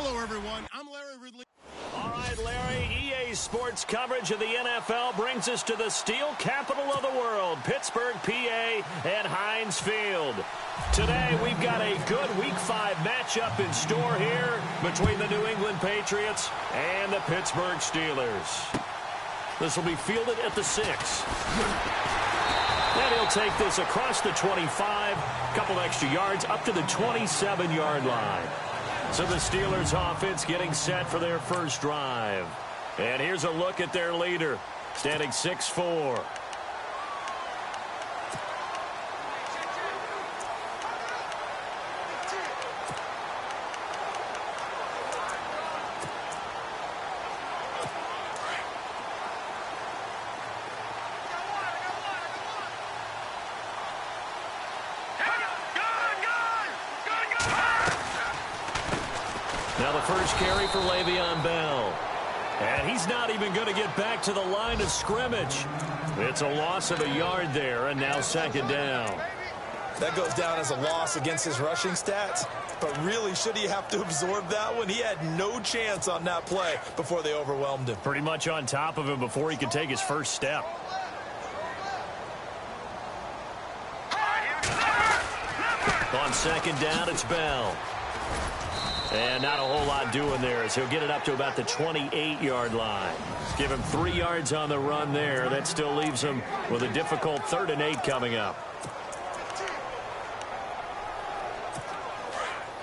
Hello, everyone. I'm Larry Ridley. All right, Larry, EA Sports coverage of the NFL brings us to the steel capital of the world, Pittsburgh, PA, at Heinz Field. Today, we've got a good Week 5 matchup in store here between the New England Patriots and the Pittsburgh Steelers. This will be fielded at the 6. And he'll take this across the 25, a couple extra yards, up to the 27-yard line. So the Steelers offense getting set for their first drive. And here's a look at their leader, standing 6'4". Now the first carry for Le'Veon Bell. And he's not even going to get back to the line of scrimmage. It's a loss of a yard there, and now second down. That goes down as a loss against his rushing stats. But really, should he have to absorb that one? He had no chance on that play before they overwhelmed him. Pretty much on top of him before he could take his first step. On second down, it's Bell. And not a whole lot doing there as he'll get it up to about the 28-yard line. Give him 3 yards on the run there. That still leaves him with a difficult 3rd and 8 coming up.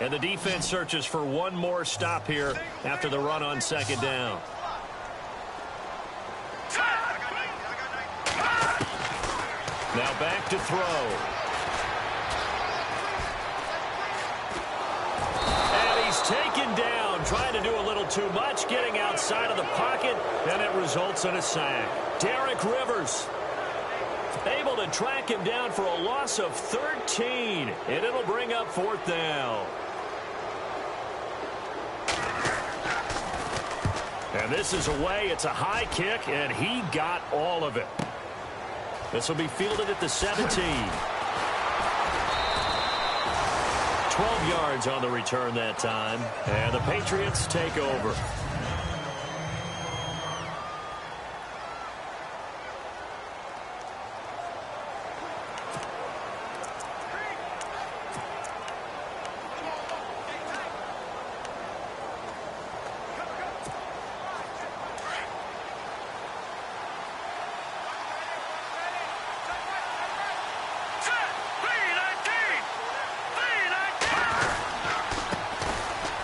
And the defense searches for one more stop here after the run on second down. Now back to throw. He's taken down, trying to do a little too much, getting outside of the pocket, and it results in a sack. Derek Rivers able to track him down for a loss of 13, and it'll bring up 4th down. And this is away. It's a high kick, and he got all of it. This will be fielded at the 17. 12 yards on the return that time, and the Patriots take over.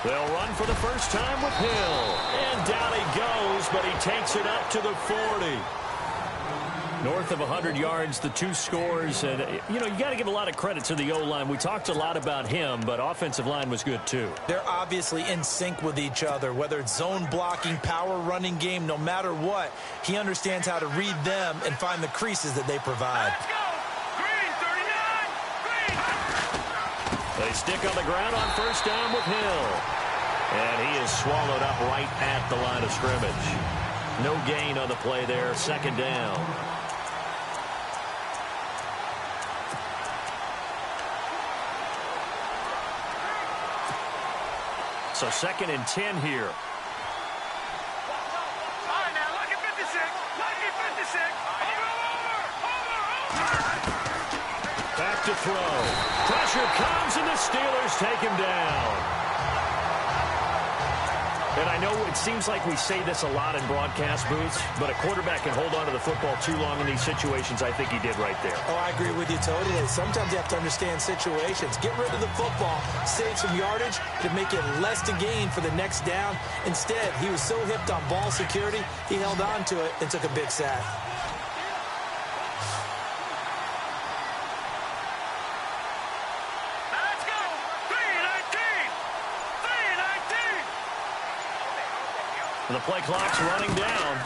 They'll run for the first time with Hill. And down he goes, but he takes it up to the 40. North of 100 yards, the 2 scores. And, you know, you got to give a lot of credit to the O-line. We talked a lot about him, but offensive line was good too. They're obviously in sync with each other, whether it's zone blocking, power running game, no matter what. He understands how to read them and find the creases that they provide. Let's go! Green, 39! Green! They stick on the ground on first down with Hill. And he is swallowed up right at the line of scrimmage. No gain on the play there. Second down. So 2nd and 10 here. All right, now, look at 56. Look at 56. Over. Back to throw. Pressure comes, and the Steelers take him down. And I know it seems like we say this a lot in broadcast booths, but a quarterback can hold on to the football too long in these situations. I think he did right there. Oh, I agree with you totally. Sometimes you have to understand situations. Get rid of the football, save some yardage to make it less to gain for the next down. Instead, he was so hipped on ball security, he held on to it and took a big sack. The play clock's running down.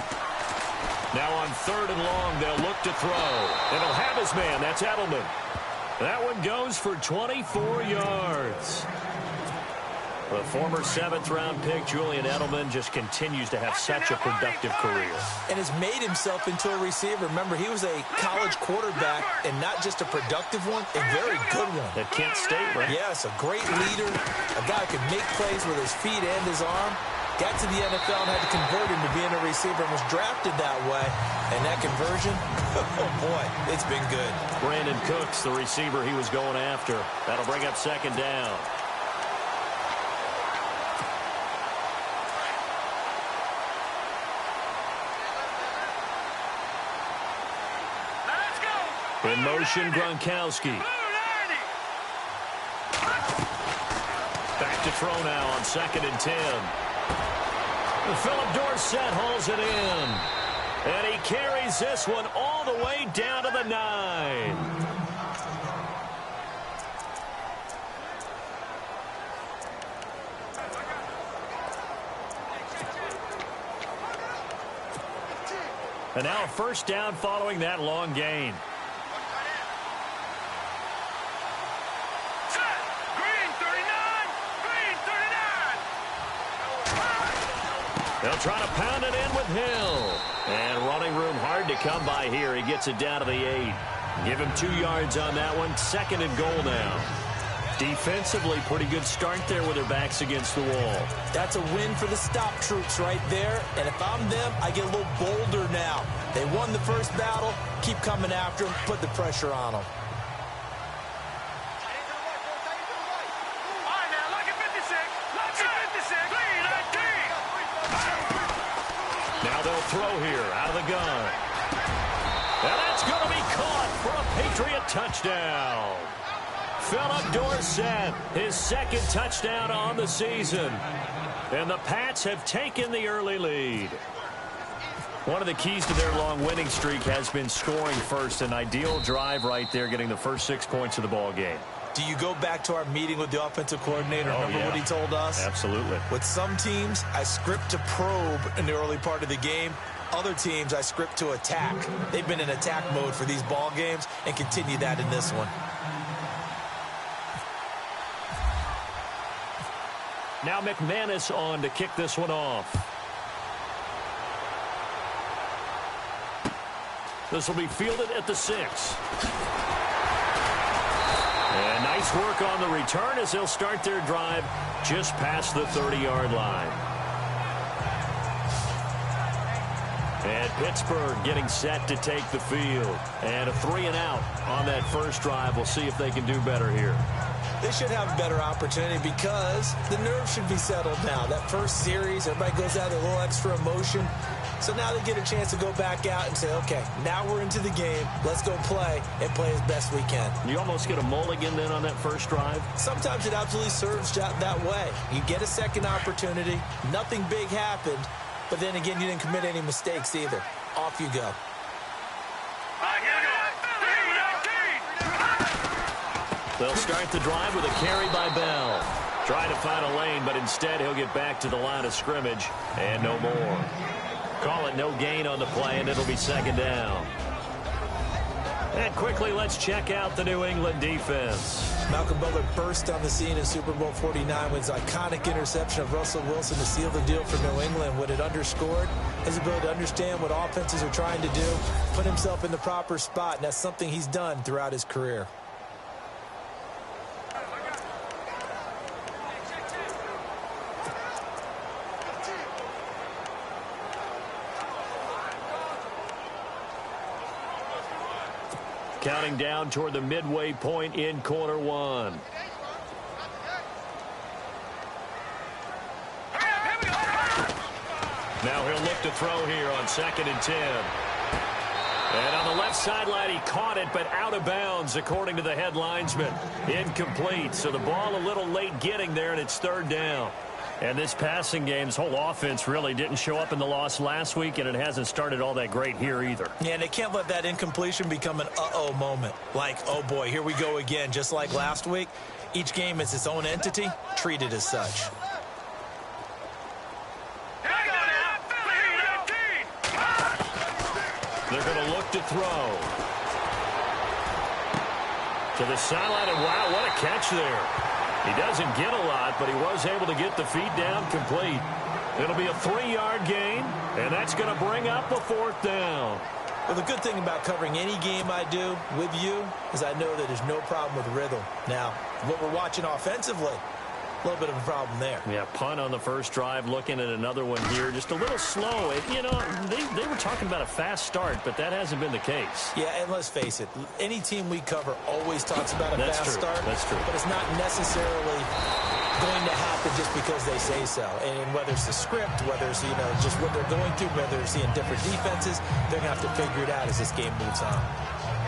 Now on 3rd and long, they'll look to throw. And he'll have his man. That's Edelman. That one goes for 24 yards. The former 7th-round pick, Julian Edelman, just continues to have such a productive career. And has made himself into a receiver. Remember, he was a college quarterback, and not just a productive one, a very good one. At Kent State, right? Yes, a great leader, a guy who could make plays with his feet and his arm. Got to the NFL and had to convert him to being a receiver and was drafted that way. And that conversion, oh boy, it's been good. Brandon Cooks, the receiver he was going after. That'll bring up 2nd down. Let's go. In motion, Gronkowski. Back to throw now on 2nd and 10. Philip Dorsett hauls it in. And he carries this one all the way down to the 9. And now a 1st down following that long gain. They'll try to pound it in with Hill. And running room hard to come by here. He gets it down to the 8. Give him 2 yards on that one. 2nd and goal now. Defensively, pretty good start there with their backs against the wall. That's a win for the stop troops right there. And if I'm them, I get a little bolder now. They won the first battle. Keep coming after them. Put the pressure on them. Now they'll throw here out of the gun. And that's going to be caught for a Patriot touchdown. Philip Dorsett, his 2nd touchdown on the season. And the Pats have taken the early lead. One of the keys to their long winning streak has been scoring first. An ideal drive right there, getting the first 6 points of the ball game. Do you go back to our meeting with the offensive coordinator? Remember what he told us? Absolutely. With some teams, I script to probe in the early part of the game. Other teams, I script to attack. They've been in attack mode for these ball games and continue that in this one. Now McManus on to kick this one off. This will be fielded at the 6. And nice work on the return as they'll start their drive just past the 30-yard line. And Pittsburgh getting set to take the field. And a 3-and-out on that first drive. We'll see if they can do better here. They should have a better opportunity because the nerves should be settled now. That first series, everybody goes out with a little extra emotion. So now they get a chance to go back out and say, okay, now we're into the game. Let's go play and play as best we can. You almost get a mulligan then on that first drive? Sometimes it absolutely serves that way. You get a second opportunity. Nothing big happened. But then again, you didn't commit any mistakes either. Off you go. They'll start the drive with a carry by Bell. Trying to find a lane, but instead he'll get back to the line of scrimmage and no more. Call it no gain on the play, and it'll be 2nd down. And quickly, let's check out the New England defense. Malcolm Butler burst on the scene in Super Bowl 49 with his iconic interception of Russell Wilson to seal the deal for New England. What it underscored, his ability to understand what offenses are trying to do, put himself in the proper spot, and that's something he's done throughout his career. Counting down toward the midway point in quarter 1. Now he'll look to throw here on 2nd and 10. And on the left sideline, he caught it, but out of bounds, according to the head linesman. Incomplete, so the ball a little late getting there, and it's 3rd down. And this passing game, this whole offense really didn't show up in the loss last week, and it hasn't started all that great here either. Yeah, and they can't let that incompletion become an uh-oh moment. Like, oh boy, here we go again. Just like last week, each game is its own entity, treated as such. They're going to look to throw. To the sideline, and wow, what a catch there. He doesn't get a lot, but he was able to get the feed down complete. It'll be a 3-yard gain, and that's going to bring up a 4th down. Well, the good thing about covering any game I do with you is I know that there's no problem with rhythm. Now, what we're watching offensively, a little bit of a problem there. Yeah, punt on the first drive, looking at another one here. Just a little slow. You know, they were talking about a fast start, but that hasn't been the case. Yeah, and let's face it, any team we cover always talks about a fast start. That's true. But it's not necessarily going to happen just because they say so. And whether it's the script, whether it's, you know, just what they're going through, whether it's seeing different defenses, they're going to have to figure it out as this game moves on.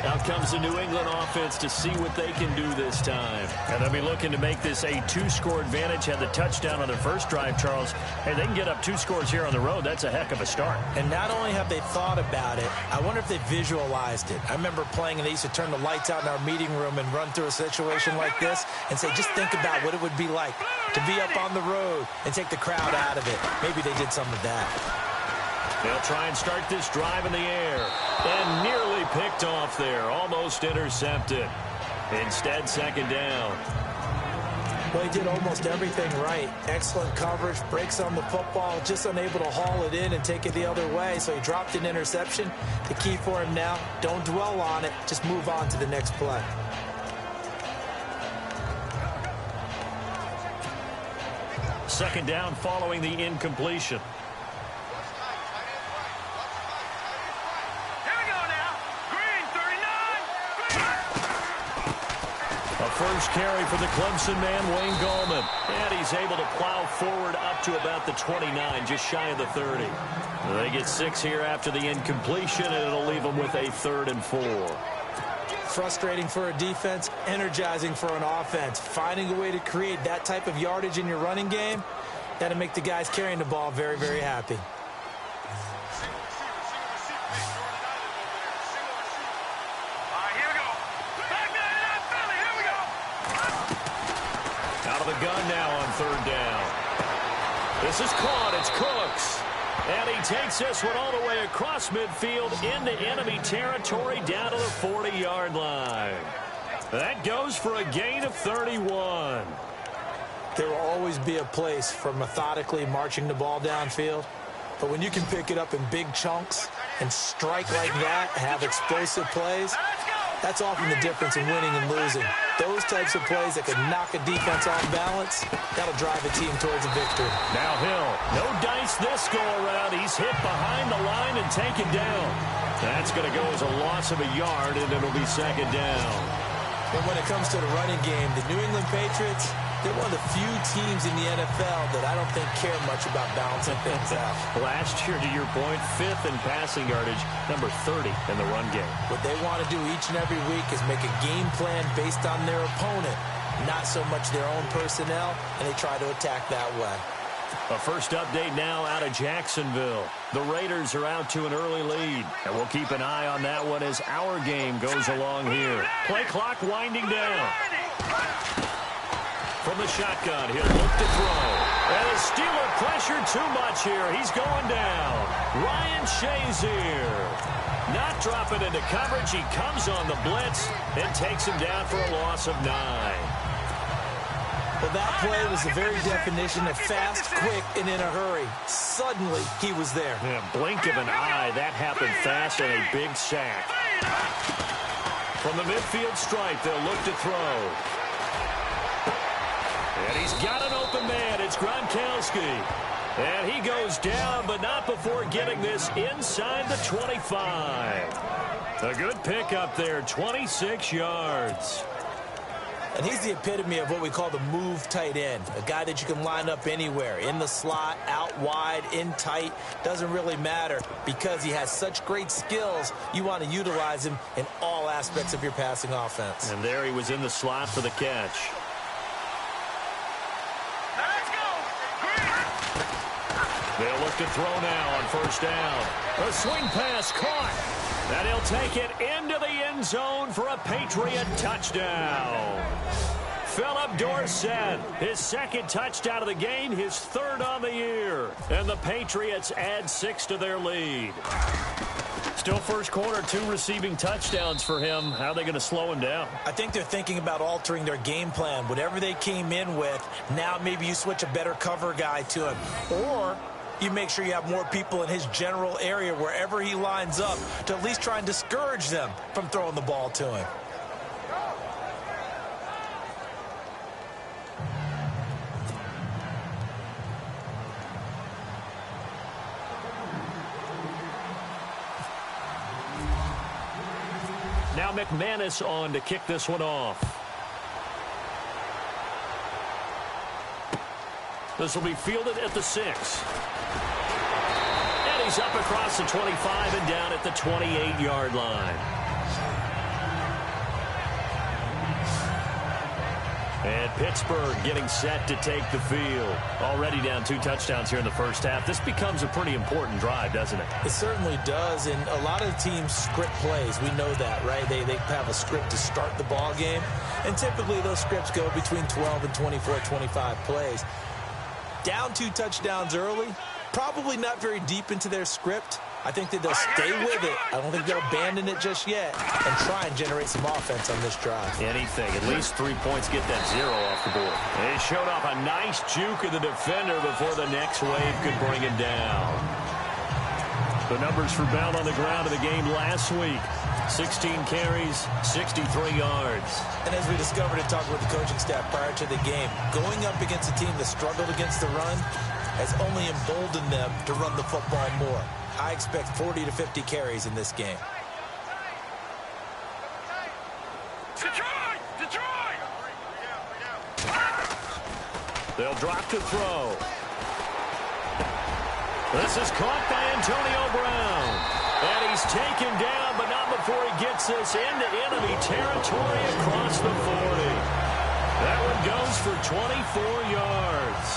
Out comes the New England offense to see what they can do this time. And they'll be looking to make this a 2-score advantage. Had the touchdown on their first drive, Charles. Hey, they can get up 2 scores here on the road. That's a heck of a start. And not only have they thought about it, I wonder if they visualized it. I remember playing, and they used to turn the lights out in our meeting room and run through a situation like this and say, just think about what it would be like to be up on the road and take the crowd out of it. Maybe they did some of that. They'll try and start this drive in the air. And nearly picked off there. Almost intercepted. Instead, 2nd down. Well, he did almost everything right. Excellent coverage, breaks on the football, just unable to haul it in and take it the other way. So he dropped an interception. The key for him now, don't dwell on it. Just move on to the next play. Second down following the incompletion. First carry for the Clemson man, Wayne Gallman. And he's able to plow forward up to about the 29, just shy of the 30. They get 6 here after the incompletion, and it'll leave them with a 3rd and 4. Frustrating for a defense, energizing for an offense. Finding a way to create that type of yardage in your running game, that'll make the guys carrying the ball very, very happy. Gun now on 3rd down. This is caught. It's Cooks. And he takes this one all the way across midfield into enemy territory down to the 40-yard line. That goes for a gain of 31. There will always be a place for methodically marching the ball downfield. But when you can pick it up in big chunks and strike like that, have explosive plays, that's often the difference in winning and losing. Those types of plays that can knock a defense off balance, that'll drive a team towards a victory. Now Hill, no dice this go around. He's hit behind the line and taken down. That's going to go as a loss of a yard, and it'll be 2nd down. And when it comes to the running game, the New England Patriots, they're one of the few teams in the NFL that I don't think care much about balancing things out. Last year, to your point, 5th in passing yardage, number 30 in the run game. What they want to do each and every week is make a game plan based on their opponent, not so much their own personnel, and they try to attack that way. A first update now out of Jacksonville. The Raiders are out to an early lead, and we'll keep an eye on that one as our game goes along here. Play clock winding down. From the shotgun, he'll look to throw. And the Steeler pressure too much here. He's going down. Ryan Shazier. Not dropping into coverage. He comes on the blitz and takes him down for a loss of 9. Well, that play was the very definition of fast, quick, and in a hurry. Suddenly, he was there. Yeah, blink of an eye. That happened fast and a big sack. From the midfield stripe, they'll look to throw. And he's got an open man. It's Gronkowski. And he goes down, but not before getting this inside the 25. A good pickup there, 26 yards. And he's the epitome of what we call the move tight end. A guy that you can line up anywhere, in the slot, out wide, in tight. Doesn't really matter because he has such great skills. You want to utilize him in all aspects of your passing offense. And there he was in the slot for the catch. They'll look to throw now on first down. A swing pass caught. And he'll take it into the end zone for a Patriot touchdown. Philip Dorsett, his 2nd touchdown of the game, his 3rd on the year. And the Patriots add 6 to their lead. Still first quarter, 2 receiving touchdowns for him. How are they going to slow him down? I think they're thinking about altering their game plan. Whatever they came in with, now maybe you switch a better cover guy to him. Or you make sure you have more people in his general area wherever he lines up to at least try and discourage them from throwing the ball to him. Now McManus on to kick this one off. This will be fielded at the 6. And he's up across the 25 and down at the 28-yard line. And Pittsburgh getting set to take the field. Already down 2 touchdowns here in the first half. This becomes a pretty important drive, doesn't it? It certainly does, and a lot of teams script plays. We know that, right? They have a script to start the ball game, and typically those scripts go between 12 and 24, 25 plays. Down 2 touchdowns early, probably not very deep into their script. I think that they'll stay with it. I don't think they'll abandon it just yet and try and generate some offense on this drive. Anything. At least 3 points, get that 0 off the board. They showed off a nice juke of the defender before the next wave could bring him down. The numbers for Bell on the ground of the game last week. 16 carries, 63 yards. And as we discovered in talking with the coaching staff prior to the game, going up against a team that struggled against the run has only emboldened them to run the football more. I expect 40 to 50 carries in this game. Detroit! They'll drop to throw. This is caught by Antonio Brown. And he's taken down, but not before he gets this into enemy territory across the 40. That one goes for 24 yards.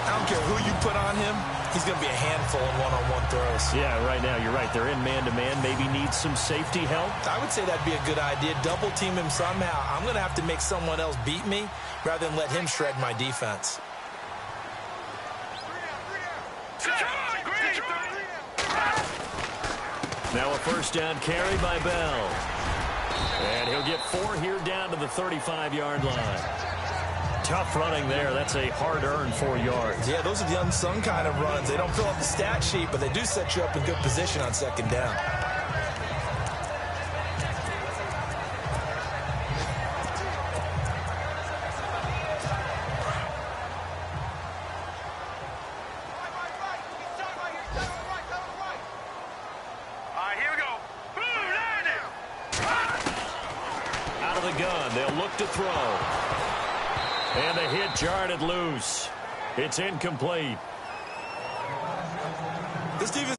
I don't care who you put on him. He's going to be a handful in one-on-one throws. Yeah, right now, you're right. They're in man-to-man. Maybe needs some safety help. I would say that'd be a good idea. Double team him somehow. I'm going to have to make someone else beat me rather than let him shred my defense. Now a first down carry by Bell. And he'll get 4 here down to the 35-yard line. Tough running there. That's a hard-earned 4 yards. Yeah, those are the unsung kind of runs. They don't fill up the stat sheet, but they do set you up in good position on second down. Here we go. Boom, Out of the gun. They'll look to throw. And the hit jarred it loose. It's incomplete. This defense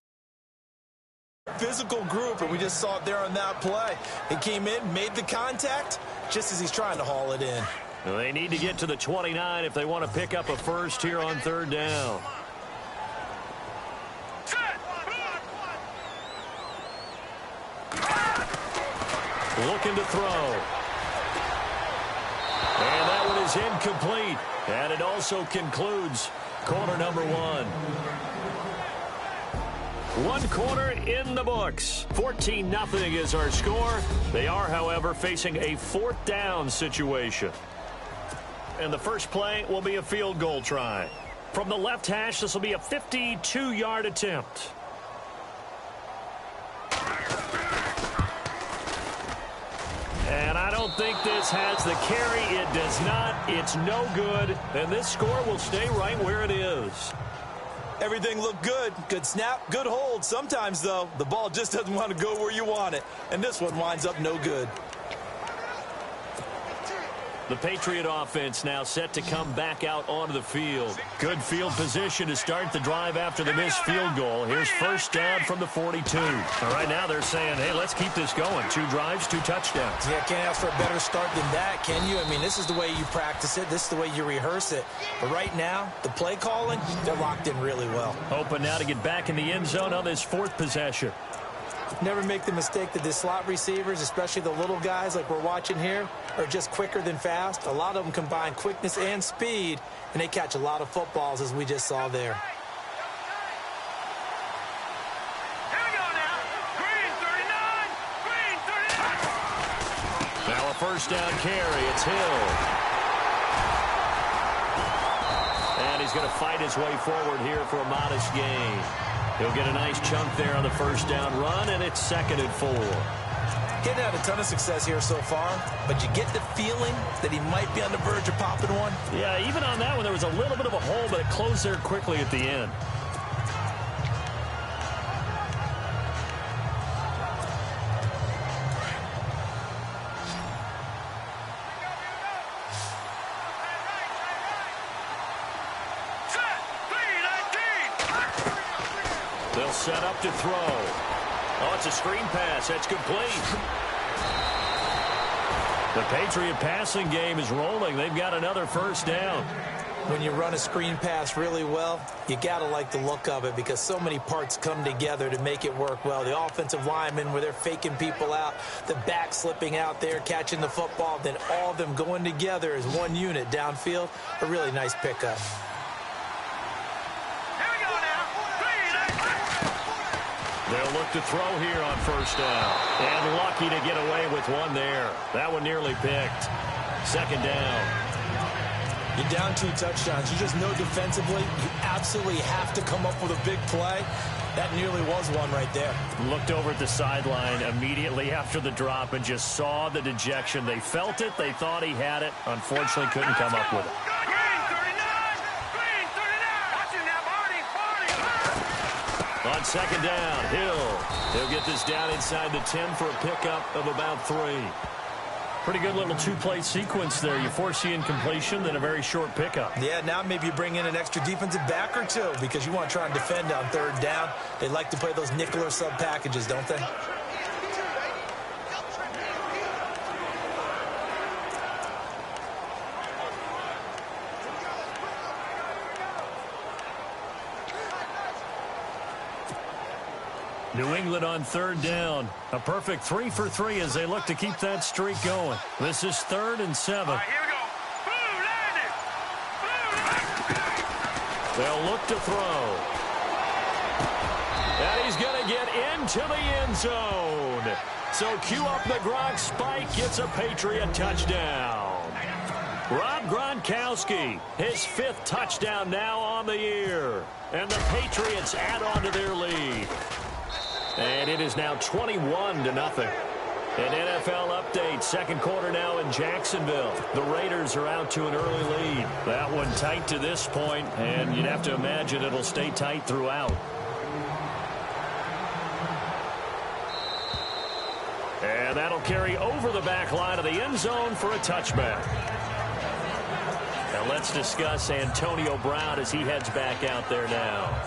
is a physical group, and we just saw it there on that play. He came in, made the contact, just as he's trying to haul it in. They need to get to the 29 if they want to pick up a first here on 3rd down. Looking to throw. And that one is incomplete. And it also concludes quarter number 1. 1 quarter in the books. 14-0 is our score. They are, however, facing a 4th down situation. And the first play will be a field goal try. From the left hash, this will be a 52-yard attempt. And I don't think this has the carry. It does not. It's no good. And this score will stay right where it is. Everything looked good. Good snap, good hold. Sometimes, though, the ball just doesn't want to go where you want it. And this one winds up no good. The Patriot offense now set to come back out onto the field. Good field position to start the drive after the missed field goal. Here's first down from the 42. Right now they're saying, hey, let's keep this going. 2 drives, 2 touchdowns. Yeah, can't ask for a better start than that, can you? I mean, this is the way you practice it. This is the way you rehearse it. But right now, the play calling, they're locked in really well. Hoping now to get back in the end zone on this 4th possession. Never make the mistake that the slot receivers, especially the little guys like we're watching here, are just quicker than fast. A lot of them combine quickness and speed, and they catch a lot of footballs, as we just saw there. Here we go now. Green 30. first down carry. It's Hill. And he's going to fight his way forward here for a modest gain. He'll get a nice chunk there on the first down run, and it's 2nd and 4. He's had a ton of success here so far, but you get the feeling that he might be on the verge of popping one. Yeah, even on that one, there was a little bit of a hole, but it closed there quickly at the end. They'll set up to throw. Oh, it's a screen pass. That's complete. The Patriot passing game is rolling. They've got another first down. When you run a screen pass really well, you got to like the look of it because so many parts come together to make it work well. The offensive linemen, where they're faking people out, the back slipping out there, catching the football, then all of them going together as one unit downfield. A really nice pickup. They'll look to throw here on first down. And lucky to get away with one there. That one nearly picked. 2nd down. You're down 2 touchdowns. You just know defensively you absolutely have to come up with a big play. That nearly was one right there. Looked over at the sideline immediately after the drop and just saw the dejection. They felt it. They thought he had it. Unfortunately, couldn't come up with it. On 2nd down, Hill. He'll get this down inside the 10 for a pickup of about 3. Pretty good little 2-play sequence there. You force the incompletion, then a very short pickup. Yeah, now maybe you bring in an extra defensive back or 2 because you want to try and defend on 3rd down. They like to play those nickel or sub packages, don't they? New England on 3rd down. A perfect 3 for 3 as they look to keep that streak going. This is 3rd and 7. All right, here we go. Boom, landed. Boom. They'll look to throw. And he's going to get into the end zone. So cue up the Gronk spike. Gets a Patriot touchdown. Rob Gronkowski, his 5th touchdown now on the year. And the Patriots add on to their lead. And it is now 21-0. An NFL update, 2nd quarter now in Jacksonville. The Raiders are out to an early lead. That one tight to this point, and you'd have to imagine it'll stay tight throughout. And that'll carry over the back line of the end zone for a touchback. Now let's discuss Antonio Brown as he heads back out there now.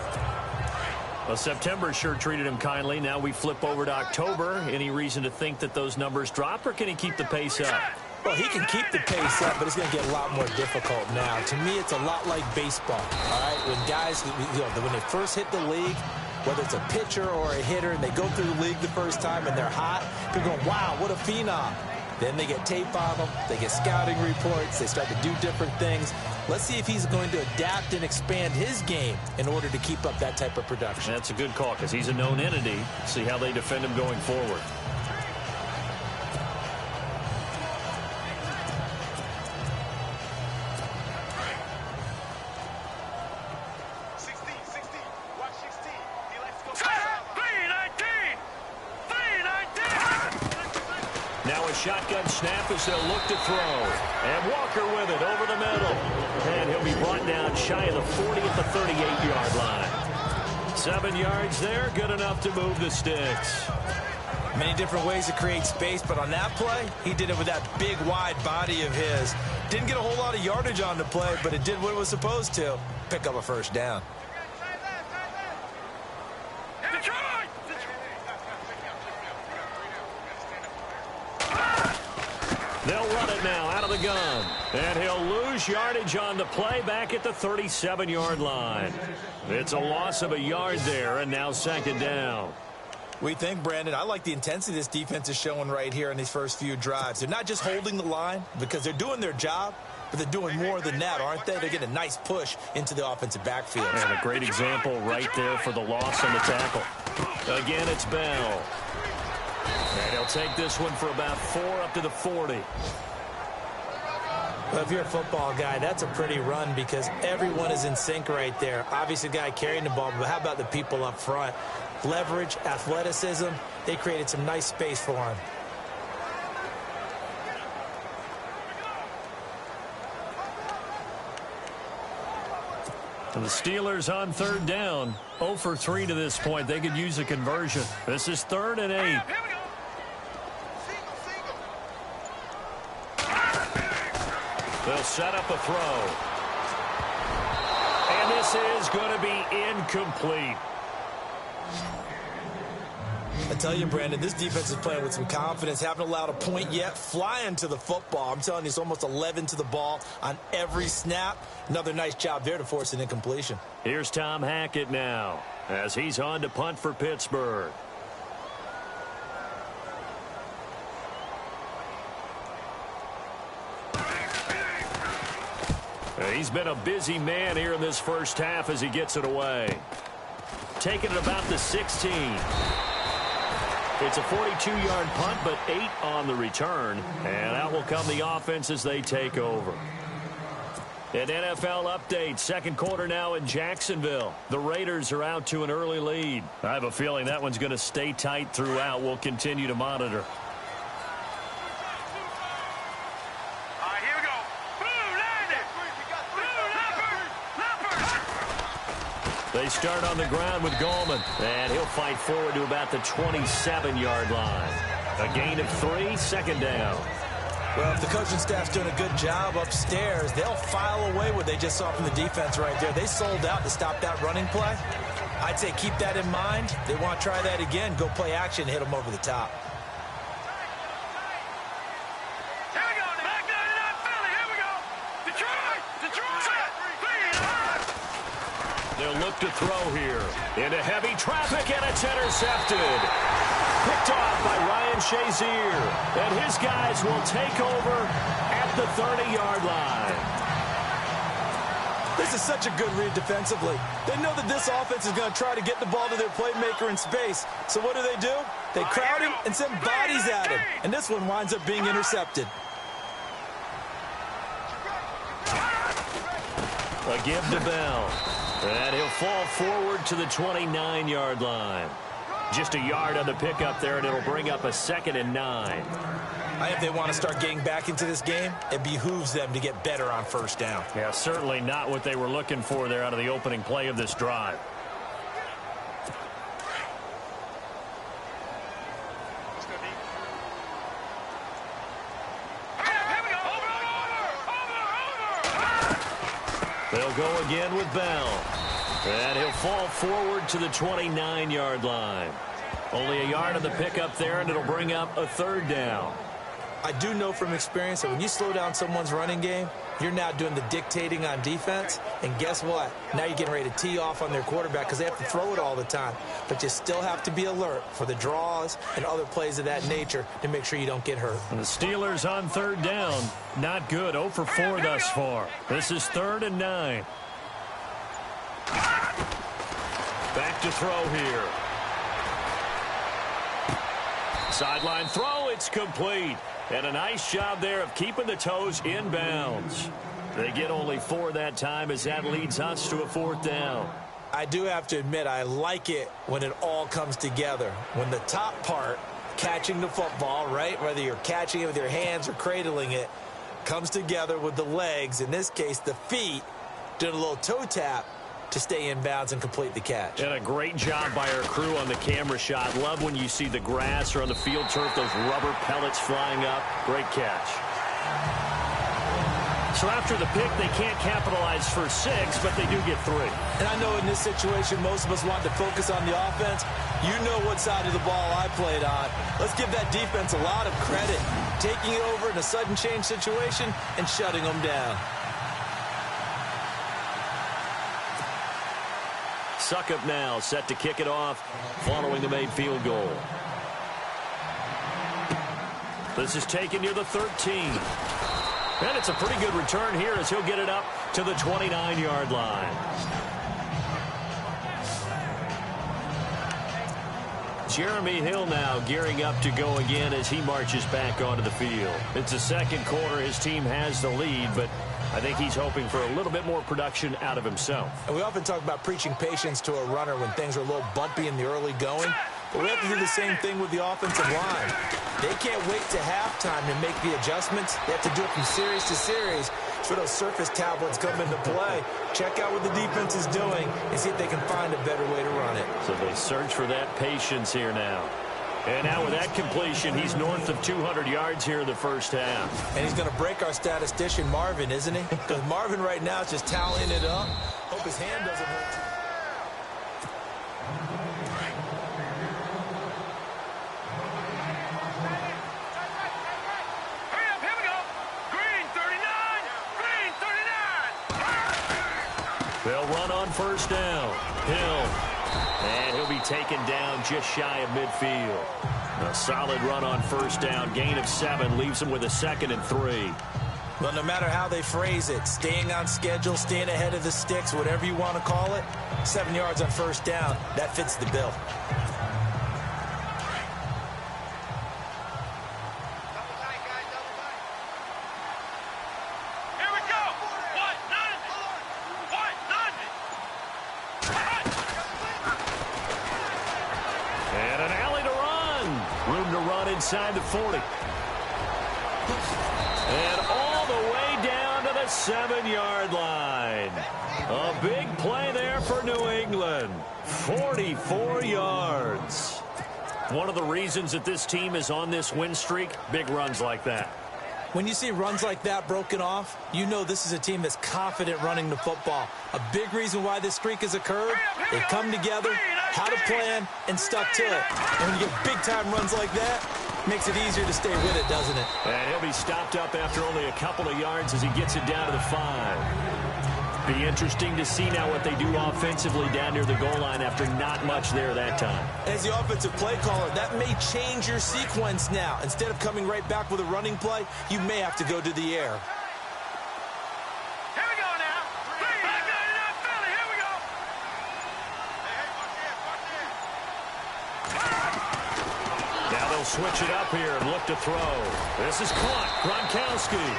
Well, September sure treated him kindly. Now we flip over to October. Any reason to think that those numbers drop, or can he keep the pace up? Well, he can keep the pace up, but it's going to get a lot more difficult now. To me, it's a lot like baseball, all right? When guys, when they first hit the league, whether it's a pitcher or a hitter, and they go through the league the first time and they're hot, people go, wow, what a phenom. Then they get tape on them, they get scouting reports, they start to do different things. Let's see if he's going to adapt and expand his game in order to keep up that type of production. That's a good call because he's a known entity. See how they defend him going forward. Shotgun snap as they'll look to throw. And Walker with it over the middle. And he'll be brought down shy of the 40 at the 38-yard line. 7 yards there, good enough to move the sticks. Many different ways to create space, but on that play, he did it with that big, wide body of his. Didn't get a whole lot of yardage on the play, but it did what it was supposed to. Pick up a first down. They'll run it now out of the gun. And he'll lose yardage on the play back at the 37-yard line. It's a loss of a yard there, and now 2nd down. We think, Brandon, I like the intensity this defense is showing right here in these first few drives. They're not just holding the line because they're doing their job, but they're doing more than that, aren't they? They're getting a nice push into the offensive backfield. And a great example right there for the loss on the tackle. Again, it's Bell. And he'll take this one for about 4 up to the 40. Well, if you're a football guy, that's a pretty run because everyone is in sync right there. Obviously, the guy carrying the ball, but how about the people up front? Leverage, athleticism, they created some nice space for him. And the Steelers on 3rd down. 0 for 3 to this point. They could use a conversion. This is 3rd and 8. They'll set up a throw. And this is going to be incomplete. I tell you, Brandon, this defense is playing with some confidence. Haven't allowed a point yet. Flying to the football. I'm telling you, it's almost 11 to the ball on every snap. Another nice job there to force an incompletion. Here's Tom Hackett now as he's on to punt for Pittsburgh. He's been a busy man here in this first half as he gets it away. Taking it about the 16. It's a 42-yard punt, but 8 on the return. And out will come the offense as they take over. An NFL update. Second quarter now in Jacksonville. The Raiders are out to an early lead. I have a feeling that one's going to stay tight throughout. We'll continue to monitor. They start on the ground with Goldman, and he'll fight forward to about the 27-yard line. A gain of 3, second down. Well, if the coaching staff's doing a good job upstairs, they'll file away what they just saw from the defense right there. They sold out to stop that running play. I'd say keep that in mind. They want to try that again. Go play action, hit them over the top. They'll look to throw here. Into heavy traffic, and it's intercepted. Picked off by Ryan Shazier. And his guys will take over at the 30-yard line. This is such a good read defensively. They know that this offense is going to try to get the ball to their playmaker in space. So what do? They crowd him and send bodies at him. And this one winds up being intercepted. A give to Bell. And he'll fall forward to the 29-yard line. Just a yard on the pickup there, and it'll bring up a 2nd and 9. If they want to start getting back into this game, it behooves them to get better on first down. Yeah, certainly not what they were looking for there out of the opening play of this drive. They'll go again with Bell. And he'll fall forward to the 29-yard line. Only a yard on the pickup there, and it'll bring up a 3rd down. I do know from experience that when you slow down someone's running game, you're now doing the dictating on defense. And guess what? Now you're getting ready to tee off on their quarterback because they have to throw it all the time. But you still have to be alert for the draws and other plays of that nature to make sure you don't get hurt. And the Steelers on 3rd down. Not good. 0 for 4 thus far. This is 3rd and 9. Back to throw here. Sideline throw. It's complete. And a nice job there of keeping the toes in bounds. They get only 4 that time as that leads us to a 4th down. I do have to admit, I like it when it all comes together. When the top part, catching the football, right, whether you're catching it with your hands or cradling it, comes together with the legs, in this case the feet, doing a little toe tap to stay in bounds and complete the catch. And a great job by our crew on the camera shot. Love when you see the grass or on the field turf, those rubber pellets flying up. Great catch. So after the pick, they can't capitalize for 6, but they do get 3. And I know in this situation, most of us want to focus on the offense. You know what side of the ball I played on. Let's give that defense a lot of credit. Taking it over in a sudden change situation and shutting them down. Suckup now set to kick it off following the made field goal. This is taken near the 13. And it's a pretty good return here as he'll get it up to the 29-yard line. Jeremy Hill now gearing up to go again as he marches back onto the field. It's the second quarter. His team has the lead, but I think he's hoping for a little bit more production out of himself. And we often talk about preaching patience to a runner when things are a little bumpy in the early going. But we have to do the same thing with the offensive line. They can't wait to halftime to make the adjustments. They have to do it from series to series. So those surface tablets come into play. Check out what the defense is doing and see if they can find a better way to run it. So they search for that patience here now. And now with that completion, he's north of 200 yards here in the first half. And he's going to break our statistician, Marvin, isn't he? Because Marvin right now is just tallying it up. Hope his hand doesn't hurt too. They'll run on first down. Hill. And he'll be taken down just shy of midfield. A solid run on first down. Gain of 7 leaves him with a 2nd and 3. Well, no matter how they phrase it, staying on schedule, staying ahead of the sticks, whatever you want to call it, 7 yards on first down, that fits the bill. Inside the 40. And all the way down to the 7-yard line. A big play there for New England. 44 yards. One of the reasons that this team is on this win streak, big runs like that. When you see runs like that broken off, you know this is a team that's confident running the football. A big reason why this streak has occurred, they come together, had a plan, and stuck to it. And when you get big-time runs like that, makes it easier to stay with it, doesn't it? And he'll be stopped up after only a couple of yards as he gets it down to the 5. Be interesting to see now what they do offensively down near the goal line after not much there that time. As the offensive play caller, that may change your sequence now. Instead of coming right back with a running play, you may have to go to the air. Here we go now. Philly, here we go. Now they'll switch it up here and look to throw. This is caught. Gronkowski.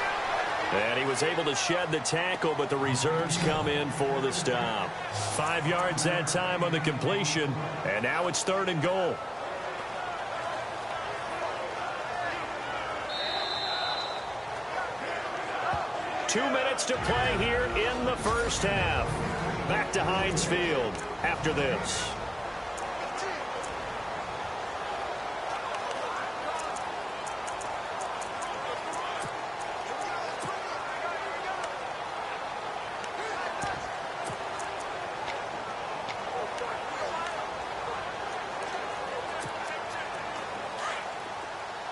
And he was able to shed the tackle, but the reserves come in for the stop. 5 yards that time on the completion, and now it's 3rd and goal. Two minutes to play here in the first half. Back to Heinz Field after this.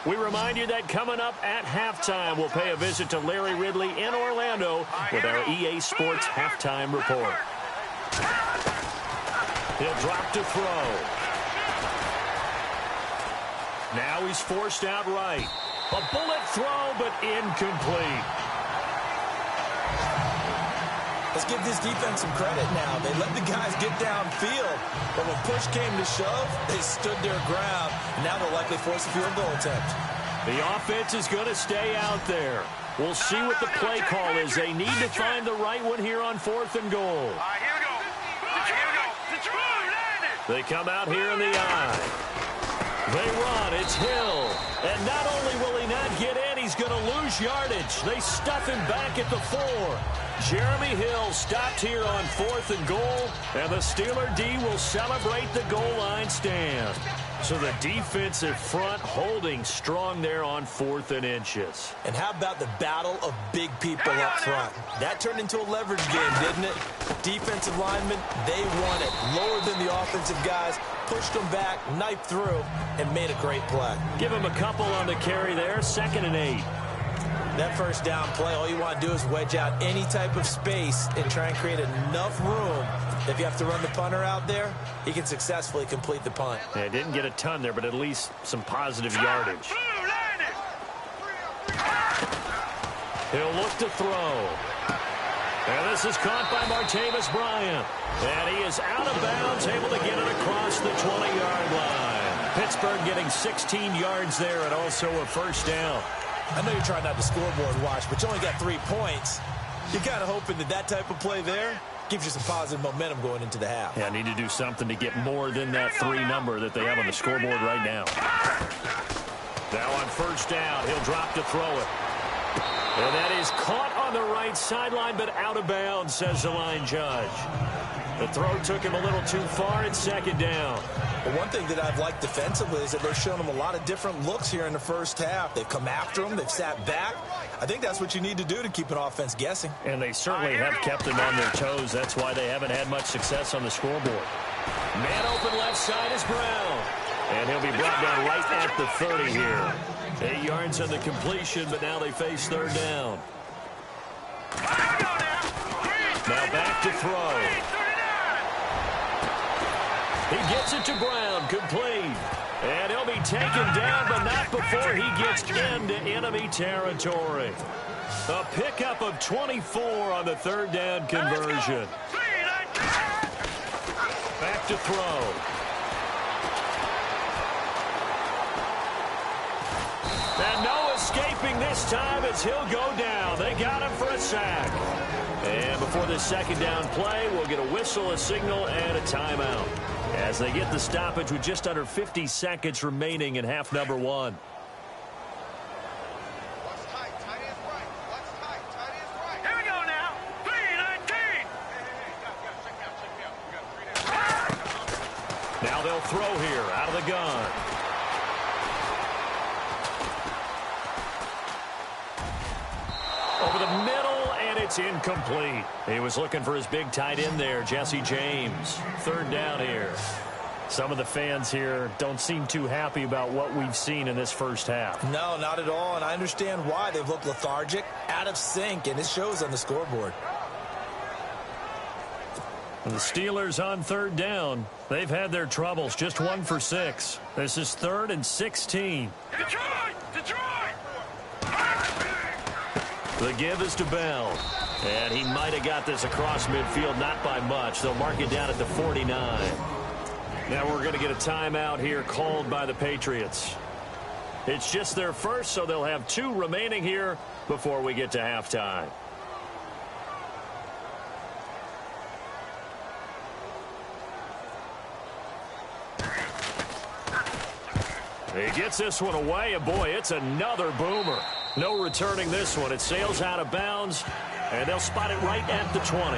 We remind you that coming up at halftime, we'll pay a visit to Larry Ridley in Orlando with our EA Sports Halftime Report. He'll drop to throw. Now he's forced out right. A bullet throw, but incomplete. Let's give this defense some credit now. They let the guys get downfield, but when push came to shove, they stood their ground. Now they'll likely force a field goal attempt. The offense is going to stay out there. We'll see what the play call is. They need to find the right one here on 4th and goal. Here we go. They come out here in the eye. They run. It's Hill. And not only will he not get in, he's going to lose yardage. They stuff him back at the 4. Jeremy Hill stopped here on 4th and goal, and the Steeler D will celebrate the goal line stand. So the defensive front holding strong there on 4th and inches. And how about the battle of big people up front? That turned into a leverage game, didn't it? Defensive linemen, they won it. Lower than the offensive guys, pushed them back, knifed through, and made a great play. Give him a couple on the carry there, 2nd and 8. That first down play, all you want to do is wedge out any type of space and try and create enough room. If you have to run the punter out there, he can successfully complete the punt. Yeah, didn't get a ton there, but at least some positive yardage. He'll look to throw. And this is caught by Martavis Bryant. And he is out of bounds, able to get it across the 20-yard line. Pittsburgh getting 16 yards there and also a first down. I know you're trying not to scoreboard watch, but you only got 3 points. You're kind of hoping that that type of play there gives you some positive momentum going into the half. Yeah, need to do something to get more than that 3 number that they have on the scoreboard right now. Now on first down, he'll drop to throw it. And that is caught on the right sideline, but out of bounds, says the line judge. The throw took him a little too far. It's second down. But one thing that I've liked defensively is that they've shown him a lot of different looks here in the first half. They've come after him. They've sat back. I think that's what you need to do to keep an offense guessing. And they certainly have kept them on their toes. That's why they haven't had much success on the scoreboard. Man open left side is Brown. And he'll be brought down right at the 30 here. 8 yards on the completion, but now they face third down. Now back to throw. He gets it to Brown, complete. And he'll be taken down, but not before he gets into enemy territory. A pickup of 24 on the third down conversion. Back to throw. And no escaping this time as he'll go down. They got him for a sack. And before this second down play, we'll get a whistle, a signal, and a timeout as they get the stoppage with just under 50 seconds remaining in half number 1. Here we go now. 3-19. Now they'll throw here out of the gun. Over the middle, and it's incomplete. He was looking for his big tight end there, Jesse James. Third down here. Some of the fans here don't seem too happy about what we've seen in this first half. No, not at all, and I understand why. They've looked lethargic, out of sync, and it shows on the scoreboard. And the Steelers on third down. They've had their troubles, just 1 for 6. This is 3rd and 16. Detroit! Detroit! The give is to Bell. And he might have got this across midfield, not by much. They'll mark it down at the 49. Now we're going to get a timeout here called by the Patriots. It's just their first, so they'll have 2 remaining here before we get to halftime. He gets this one away, and boy, it's another boomer. No returning this one. It sails out of bounds, and they'll spot it right at the 20.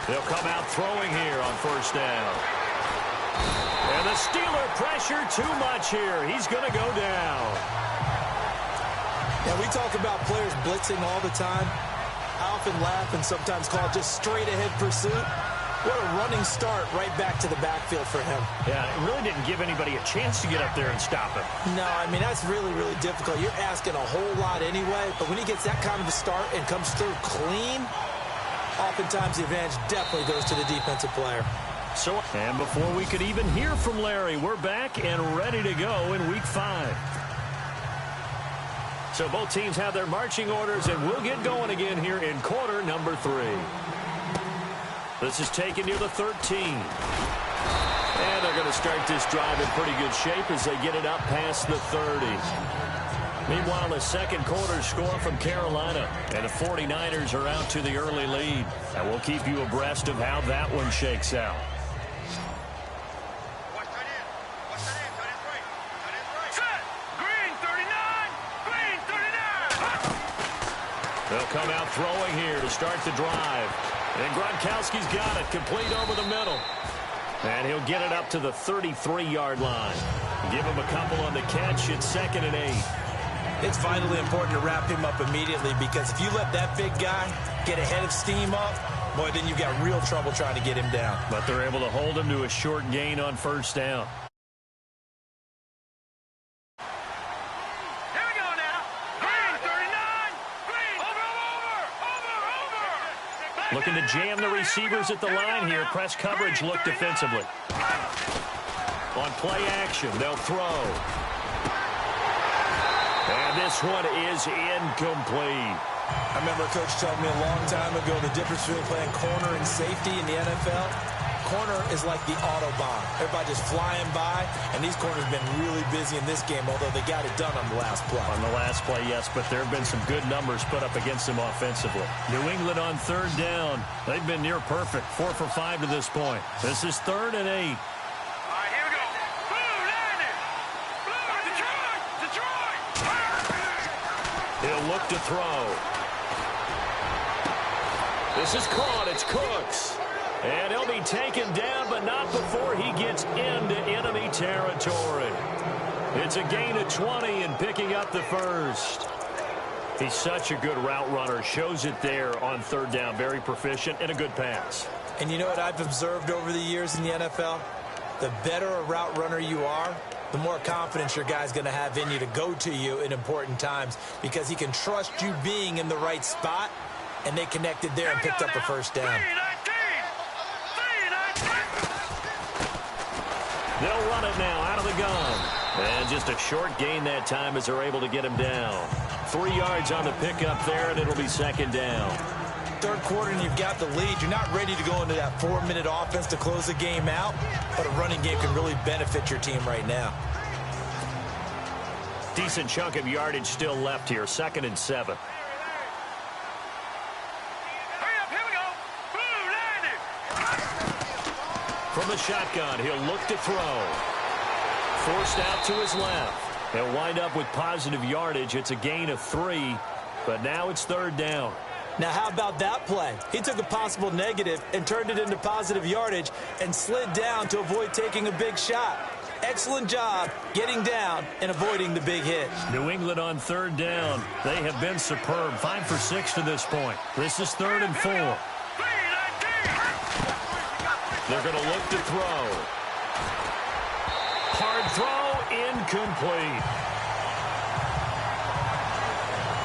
They'll come out throwing here on first down. And the Steeler pressure too much here. He's going to go down. Yeah, we talk about players blitzing all the time. I often laugh and sometimes call it just straight-ahead pursuit. What a running start right back to the backfield for him. Yeah, it really didn't give anybody a chance to get up there and stop him. No, I mean, that's really, really difficult. You're asking a whole lot anyway, but when he gets that kind of a start and comes through clean, oftentimes the advantage definitely goes to the defensive player. And before we could even hear from Larry, we're back and ready to go in Week 5. So both teams have their marching orders, and we'll get going again here in quarter number 3. This is taken near the 13. And they're going to start this drive in pretty good shape as they get it up past the 30. Meanwhile, the second quarter score from Carolina, and the 49ers are out to the early lead. And we'll keep you abreast of how that one shakes out. They'll come out throwing here to start the drive. And Gronkowski's got it, complete over the middle. And he'll get it up to the 33-yard line. Give him a couple on the catch. It's 2nd and 8. It's vitally important to wrap him up immediately, because if you let that big guy get a head of steam up, boy, then you've got real trouble trying to get him down. But they're able to hold him to a short gain on first down. Looking to jam the receivers at the line here. Press coverage look defensively. On play action, they'll throw. And this one is incomplete. I remember a coach telling me a long time ago the difference between playing corner and safety in the NFL. Corner is like the Autobahn. Everybody just flying by, and these corners have been really busy in this game, although they got it done on the last play. On the last play, yes, but there have been some good numbers put up against them offensively. New England on third down. They've been near perfect, 4 for 5 to this point. This is 3rd and 8. All right, here we go. Blue, landing. Blue, Detroit. He'll look to throw. This is caught. It's Cooks. And he'll be taken down, but not before he gets into enemy territory. It's a gain of 20 and picking up the first. He's such a good route runner. Shows it there on third down. Very proficient and a good pass. And you know what I've observed over the years in the NFL? The better a route runner you are, the more confidence your guy's going to have in you to go to you in important times because he can trust you being in the right spot, and they connected there and picked up a first down. They'll run it now out of the gun. And just a short gain that time as they're able to get him down. 3 yards on the pickup there, and it'll be 2nd down. Third quarter, and you've got the lead. You're not ready to go into that 4-minute offense to close the game out, but a running game can really benefit your team right now. Decent chunk of yardage still left here. 2nd and 7. From the shotgun, he'll look to throw. Forced out to his left. They'll wind up with positive yardage. It's a gain of 3, but now it's 3rd down. Now, how about that play? He took a possible negative and turned it into positive yardage and slid down to avoid taking a big shot. Excellent job getting down and avoiding the big hit. New England on 3rd down. They have been superb. 5 for 6 to this point. This is 3rd and 4. They're going to look to throw. Hard throw, incomplete.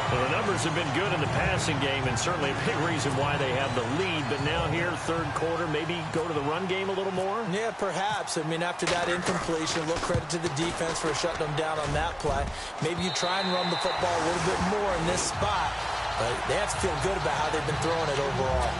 Well, the numbers have been good in the passing game, and certainly a big reason why they have the lead. But now here, third quarter, maybe go to the run game a little more? Yeah, perhaps. I mean, after that incompletion, a little credit to the defense for shutting them down on that play. Maybe you try and run the football a little bit more in this spot. But they have to feel good about how they've been throwing it overall.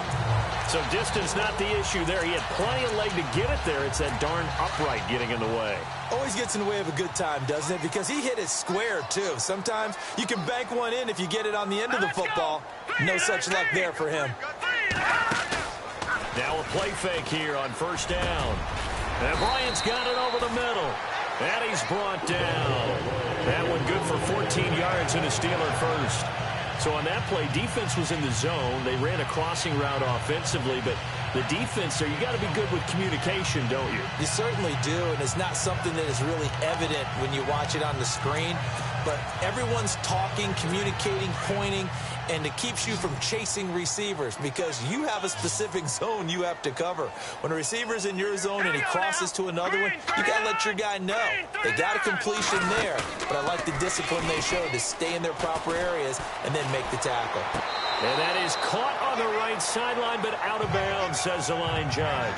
So distance not the issue there. He had plenty of leg to get it there. It's that darn upright getting in the way. Always gets in the way of a good time, doesn't it? Because he hit it square, too. Sometimes you can bank one in if you get it on the end of the football. No such luck there for him. Now a play fake here on first down. And Bryant's got it over the middle. And he's brought down. That one good for 14 yards and a Steeler first. So on that play, defense was in the zone. They ran a crossing route offensively, but the defense there, you got to be good with communication, don't you? You certainly do, and it's not something that is really evident when you watch it on the screen. But everyone's talking, communicating, pointing, and it keeps you from chasing receivers because you have a specific zone you have to cover. When a receiver's in your zone and he crosses to another one, you got to let your guy know. They got a completion there, but I like the discipline they showed to stay in their proper areas and then make the tackle. And that is caught on the right sideline, but out of bounds, says the line judge.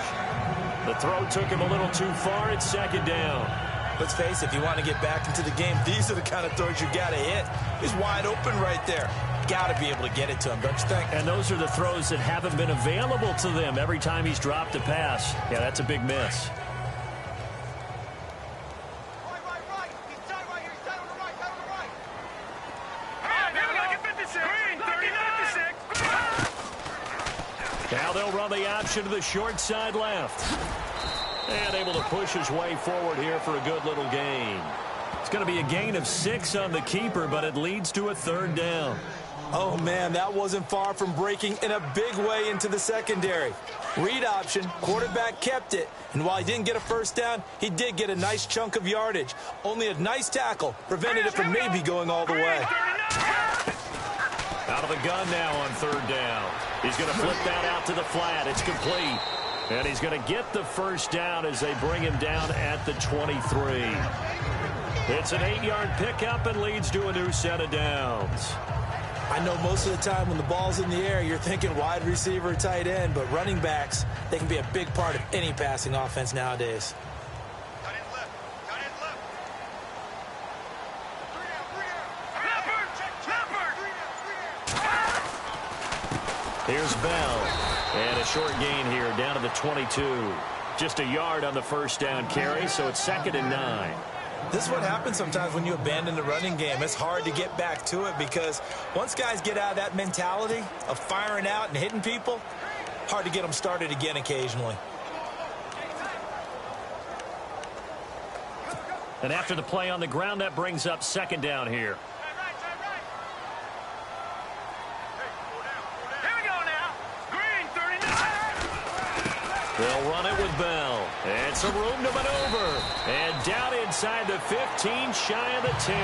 The throw took him a little too far. It's second down. Let's face it, if you want to get back into the game, these are the kind of throws you got to hit. He's wide open right there. Got to be able to get it to him, don't you think? And those are the throws that haven't been available to them every time he's dropped a pass. Yeah, that's a big miss. Now they'll run the option to the short side left. And able to push his way forward here for a good little gain. It's going to be a gain of 6 on the keeper, but it leads to a third down. Oh, man, that wasn't far from breaking in a big way into the secondary. Read option, quarterback kept it, and while he didn't get a first down, he did get a nice chunk of yardage. Only a nice tackle prevented it from maybe going all the way. Out of the gun now on third down. He's going to flip that out to the flat. It's complete. And he's going to get the first down as they bring him down at the 23. It's an 8-yard pickup and leads to a new set of downs. I know most of the time when the ball's in the air, you're thinking wide receiver, tight end, but running backs, they can be a big part of any passing offense nowadays. Here's Bell. And a short gain here down to the 22. Just a yard on the first down carry, so it's 2nd and 9. This is what happens sometimes when you abandon the running game. It's hard to get back to it because once guys get out of that mentality of firing out and hitting people, hard to get them started again occasionally. And after the play on the ground, that brings up 2nd down here. They'll run it with Bell. And some room to maneuver. And down inside the 15, shy of the 10.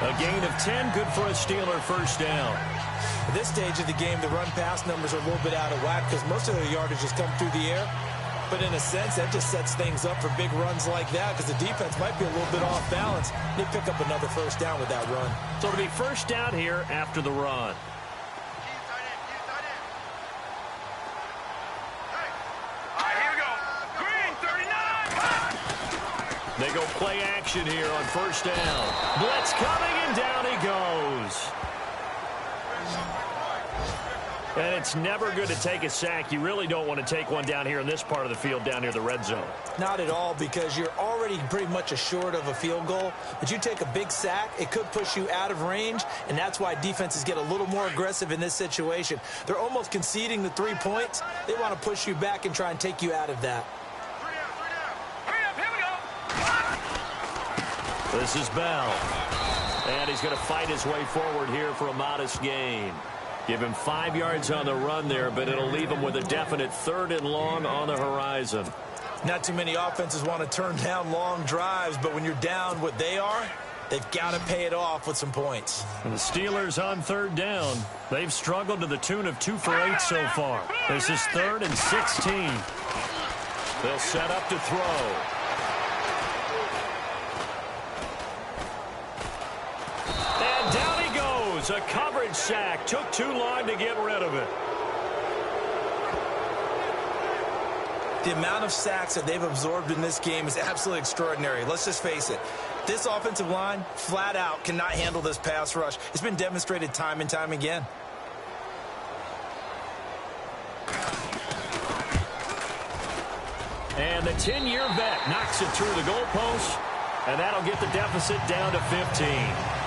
A gain of 10, good for a Steeler first down. At this stage of the game, the run-pass numbers are a little bit out of whack because most of their yardage has come through the air. But in a sense, that just sets things up for big runs like that because the defense might be a little bit off balance. They pick up another first down with that run. So it'll be first down here after the run. They go play action here on first down. Blitz coming, and down he goes. And it's never good to take a sack. You really don't want to take one down here in this part of the field, down near the red zone. Not at all, because you're already pretty much assured of a field goal. But you take a big sack, it could push you out of range, and that's why defenses get a little more aggressive in this situation. They're almost conceding the 3 points. They want to push you back and try and take you out of that. This is Bell. And he's going to fight his way forward here for a modest gain. Give him 5 yards on the run there, but it'll leave him with a definite 3rd and long on the horizon. Not too many offenses want to turn down long drives, but when you're down what they are, they've got to pay it off with some points. And the Steelers on 3rd down. They've struggled to the tune of 2 for 8 so far. This is 3rd and 16. They'll set up to throw. And down he goes. A coverage sack. Took too long to get rid of it. The amount of sacks that they've absorbed in this game is absolutely extraordinary. Let's just face it. This offensive line, flat out, cannot handle this pass rush. It's been demonstrated time and time again. And the 10-year vet knocks it through the goalpost, and that'll get the deficit down to 15.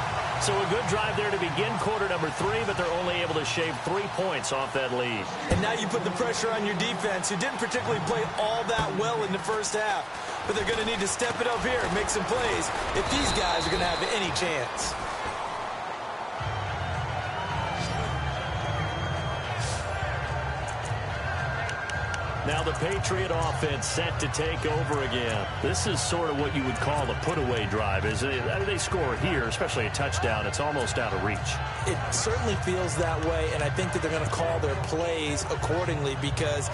So a good drive there to begin quarter number 3, but they're only able to shave 3 points off that lead. And now you put the pressure on your defense, who didn't particularly play all that well in the first half. But they're going to need to step it up here and make some plays if these guys are going to have any chance. Now the Patriot offense set to take over again. This is sort of what you would call a put-away drive, isn't it? They score here, especially a touchdown. It's almost out of reach. It certainly feels that way, and I think that they're going to call their plays accordingly because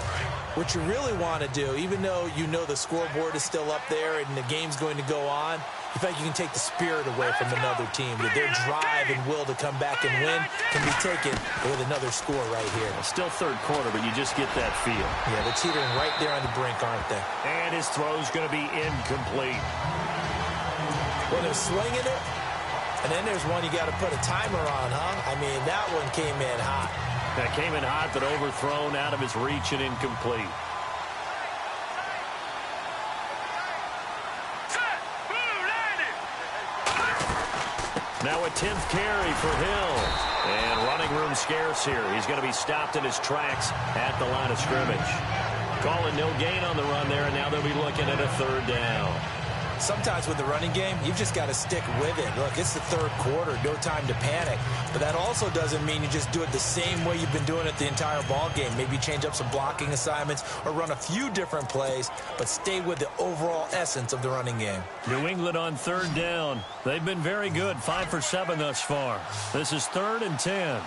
what you really want to do, even though you know the scoreboard is still up there and the game's going to go on, you think you can take the spirit away from another team. That their drive and will to come back and win can be taken with another score right here. Still third quarter, but you just get that feel. Yeah, they're teetering right there on the brink, aren't they? And his throw's going to be incomplete. Well, they're swinging it, and then there's one you got to put a timer on, huh? I mean, that one came in hot. That came in hot, but overthrown out of his reach and incomplete. Now a 10th carry for Hill. And running room scarce here. He's going to be stopped in his tracks at the line of scrimmage. Calling no gain on the run there, and now they'll be looking at a 3rd down. Sometimes with the running game, you've just got to stick with it. Look, it's the third quarter, no time to panic. But that also doesn't mean you just do it the same way you've been doing it the entire ball game. Maybe change up some blocking assignments or run a few different plays, but stay with the overall essence of the running game. New England on 3rd down. They've been very good, 5 for 7 thus far. This is 3rd and 10.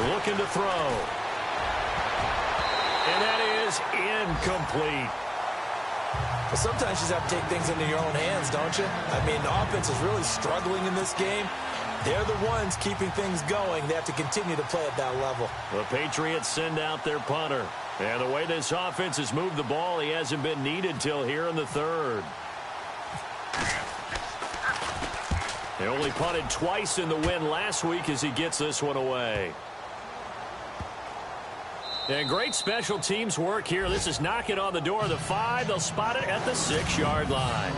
Looking to throw. And that is incomplete. Well, sometimes you just have to take things into your own hands, don't you? I mean, the offense is really struggling in this game. They're the ones keeping things going. They have to continue to play at that level. The Patriots send out their punter. And the way this offense has moved the ball, he hasn't been needed till here in the third. They only punted twice in the win last week as he gets this one away. And great special teams work here. This is knocking on the door of the 5. They'll spot it at the 6-yard line.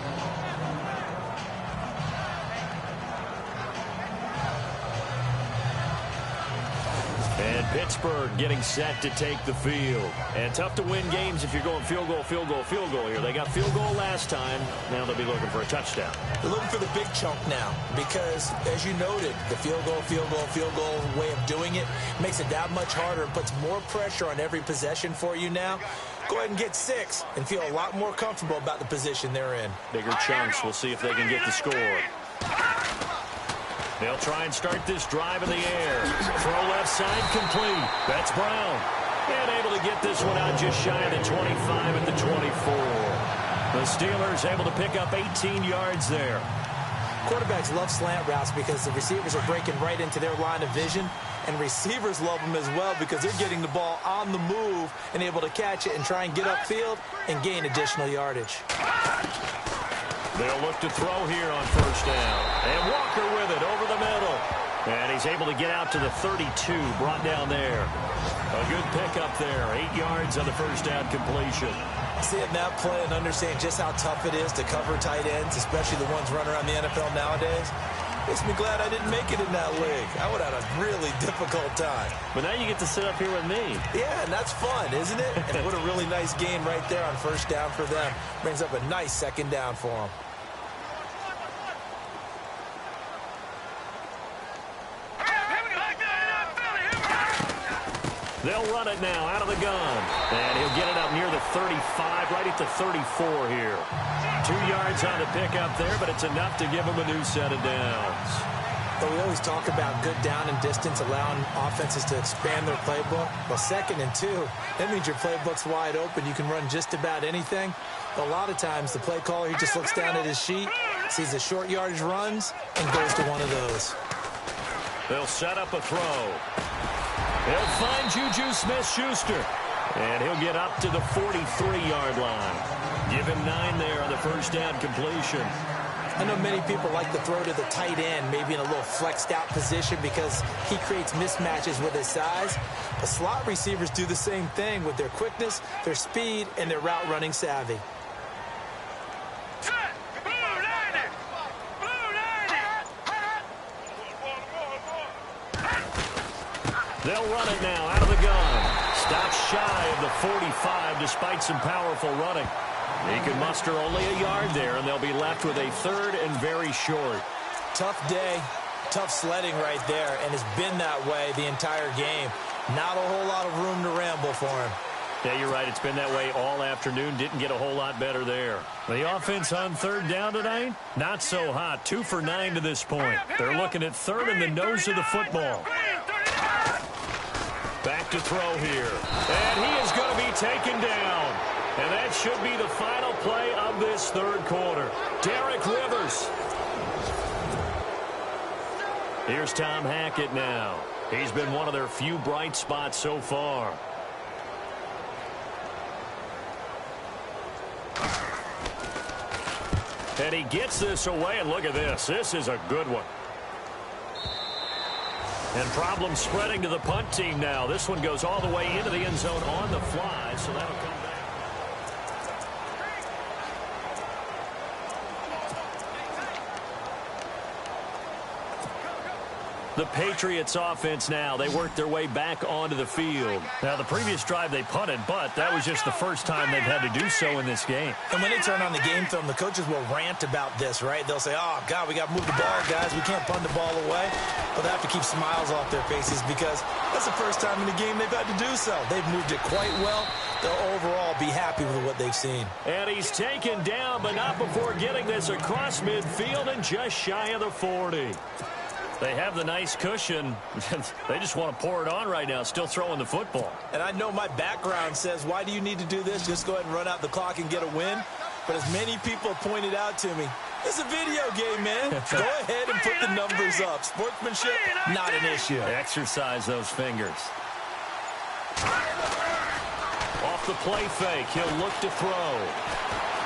And Pittsburgh getting set to take the field. And tough to win games if you're going field goal, field goal, field goal here. They got field goal last time. Now they'll be looking for a touchdown. They're looking for the big chunk now because, as you noted, the field goal, field goal, field goal way of doing it makes it that much harder and puts more pressure on every possession for you now. Go ahead and get 6 and feel a lot more comfortable about the position they're in. Bigger chunks. We'll see if they can get the score. They'll try and start this drive in the air. Throw left side complete. That's Brown. And able to get this one out just shy of the 25 at the 24. The Steelers able to pick up 18 yards there. Quarterbacks love slant routes because the receivers are breaking right into their line of vision. And receivers love them as well because they're getting the ball on the move and able to catch it and try and get upfield and gain additional yardage. They'll look to throw here on first down. And Walker with it over the middle. And he's able to get out to the 32, brought down there. A good pickup there, 8 yards on the first down completion. Seeing that play and understand just how tough it is to cover tight ends, especially the ones running around the NFL nowadays, makes me glad I didn't make it in that league. I would have had a really difficult time. But now you get to sit up here with me. Yeah, and that's fun, isn't it? And what a really nice game right there on first down for them. Brings up a nice second down for them. They'll run it now out of the gun. And he'll get it up near the 35, right at the 34 here. 2 yards on the pickup there, but it's enough to give him a new set of downs. But we always talk about good down and distance, allowing offenses to expand their playbook. Well, 2nd and 2, that means your playbook's wide open. You can run just about anything. But a lot of times, the play caller, he just looks down at his sheet, sees the short yardage runs, and goes to one of those. They'll set up a throw. They'll find Juju Smith-Schuster. And he'll get up to the 43-yard line. Give him 9 there on the first down completion. I know many people like to throw to the tight end, maybe in a little flexed out position because he creates mismatches with his size. The slot receivers do the same thing with their quickness, their speed, and their route running savvy. They'll run it now out of the gun. Stops shy of the 45 despite some powerful running. He can muster only a yard there, and they'll be left with a 3rd and very short. Tough day, tough sledding right there, and it's been that way the entire game. Not a whole lot of room to ramble for him. Yeah, you're right. It's been that way all afternoon. Didn't get a whole lot better there. The offense on 3rd down tonight, not so hot. 2 for 9 to this point. They're looking at 3rd in the nose of the football. Back to throw here. And he is going to be taken down. And that should be the final play of this 3rd quarter. Derek Rivers. Here's Tom Hackett now. He's been one of their few bright spots so far. And he gets this away, and look at this. This is a good one. And problems spreading to the punt team now. This one goes all the way into the end zone on the fly, so that'll come back. The Patriots offense now. They work their way back onto the field. Now, the previous drive they punted, but that was just the first time they've had to do so in this game. And when they turn on the game film, the coaches will rant about this, right? They'll say, oh, God, we got to move the ball, guys. We can't punt the ball away. But they have to keep smiles off their faces because that's the first time in the game they've had to do so. They've moved it quite well. They'll overall be happy with what they've seen. And he's taken down, but not before getting this across midfield and just shy of the 40. They have the nice cushion. They just want to pour it on right now, still throwing the football. And I know my background says, why do you need to do this? Just go ahead and run out the clock and get a win. But as many people pointed out to me, it's a video game, man. Go ahead and put the numbers up. Sportsmanship, not an issue. Exercise those fingers. Off the play fake, he'll look to throw.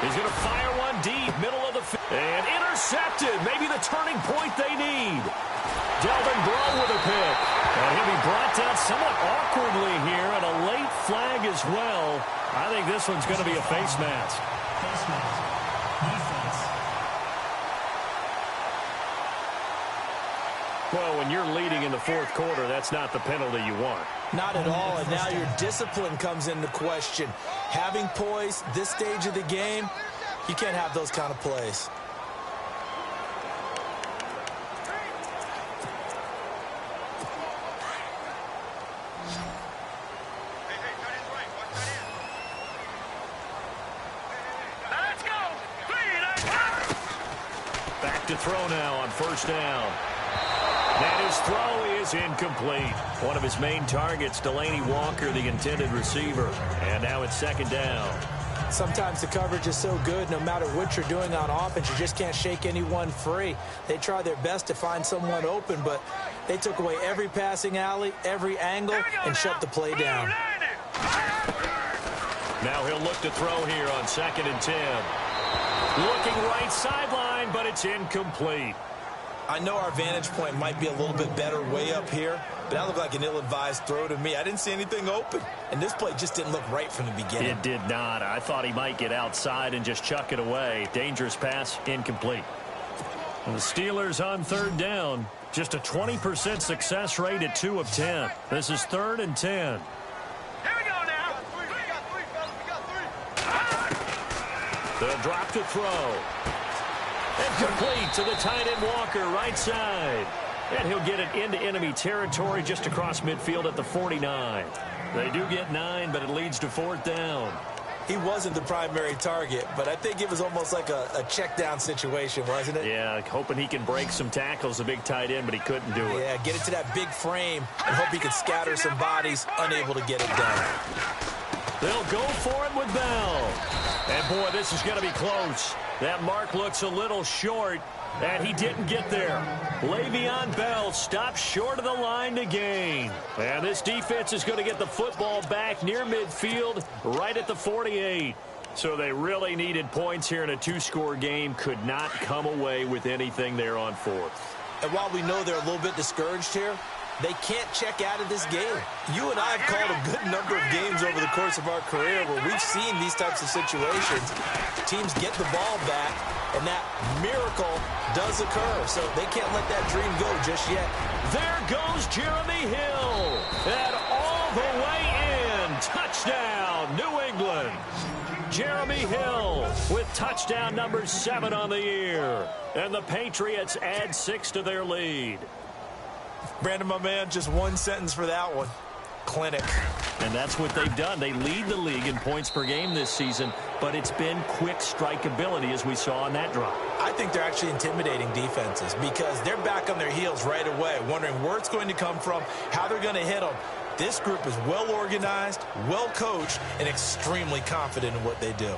He's going to fire one deep, middle of the field. And intercepted. Maybe the turning point they need. Delvin Breaux with a pick. And he'll be brought down somewhat awkwardly here, and a late flag as well. I think this one's going to be a face mask. Face mask. Defense. Well, when you're leading in the fourth quarter, that's not the penalty you want. Not at all, and now your discipline comes into question. Having poise this stage of the game, you can't have those kind of plays. Back to throw now on first down. And his throw is incomplete. One of his main targets, Delaney Walker, the intended receiver. And now it's second down. Sometimes the coverage is so good, no matter what you're doing on offense, you just can't shake anyone free. They try their best to find someone open, but they took away every passing alley, every angle, and shut the play down. Now he'll look to throw here on 2nd and 10. Looking right sideline, but it's incomplete. I know our vantage point might be a little bit better way up here, but that looked like an ill-advised throw to me. I didn't see anything open, and this play just didn't look right from the beginning. It did not. I thought he might get outside and just chuck it away. Dangerous pass, incomplete. And the Steelers on 3rd down. Just a 20% success rate at 2 of 10. This is 3rd and 10. Here we go now. They'll drop to throw. And complete to the tight end Walker, right side. And he'll get it into enemy territory just across midfield at the 49. They do get 9, but it leads to 4th down. He wasn't the primary target, but I think it was almost like a check down situation, wasn't it? Yeah, hoping he can break some tackles, the big tight end, but he couldn't do it. Yeah, get it to that big frame and hope he can scatter some bodies, unable to get it done. They'll go for it with Bell. And, boy, this is going to be close. That mark looks a little short, and he didn't get there. Le'Veon Bell stopped short of the line to gain. And this defense is going to get the football back near midfield, right at the 48. So they really needed points here in a 2-score game. Could not come away with anything there on 4th. And while we know they're a little bit discouraged here, they can't check out of this game. You and I have called a good number of games over the course of our career where we've seen these types of situations. Teams get the ball back, and that miracle does occur. So they can't let that dream go just yet. There goes Jeremy Hill. And all the way in. Touchdown, New England. Jeremy Hill with touchdown number 7 on the year. And the Patriots add 6 to their lead. Brandon, my man, just one sentence for that one. Clinic. And that's what they've done. They lead the league in points per game this season, but it's been quick strikeability as we saw on that drive. I think they're actually intimidating defenses because they're back on their heels right away, wondering where it's going to come from, how they're going to hit them. This group is well organized, well coached, and extremely confident in what they do.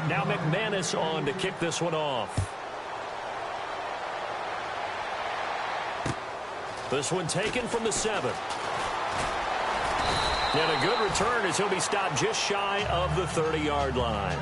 Now McManus on to kick this one off. This one taken from the 7. And a good return as he'll be stopped just shy of the 30-yard line.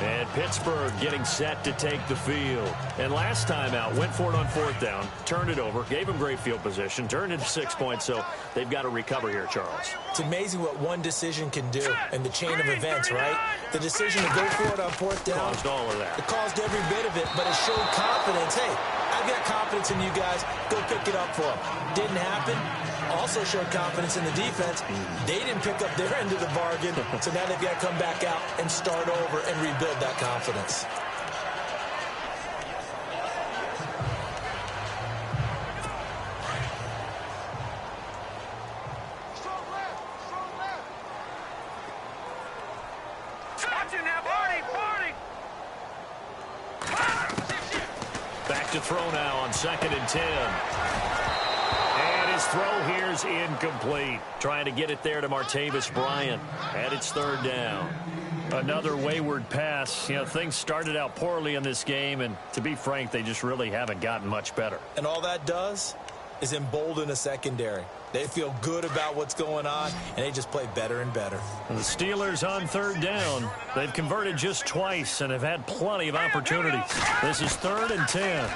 And Pittsburgh getting set to take the field. And last time out, went for it on 4th down, turned it over, gave him great field position, turned into 6 points, so they've got to recover here, Charles. It's amazing what one decision can do in the chain of events, right? The decision to go for it on 4th down. Caused all of that. It caused every bit of it, but it showed confidence. Hey, I've got confidence in you guys. Go pick it up for them. Didn't happen. Also showed confidence in the defense. They didn't pick up their end of the bargain, so now they've got to come back out and start over and rebuild that confidence. to throw now on 2nd and 10. And his throw here's incomplete. Trying to get it there to Martavis Bryant. And it's 3rd down. Another wayward pass. You know, things started out poorly in this game, and to be frank, they just really haven't gotten much better. And all that does is embolden a secondary. They feel good about what's going on, and they just play better and better. And the Steelers on 3rd down. They've converted just twice and have had plenty of opportunities. This is 3rd and 10.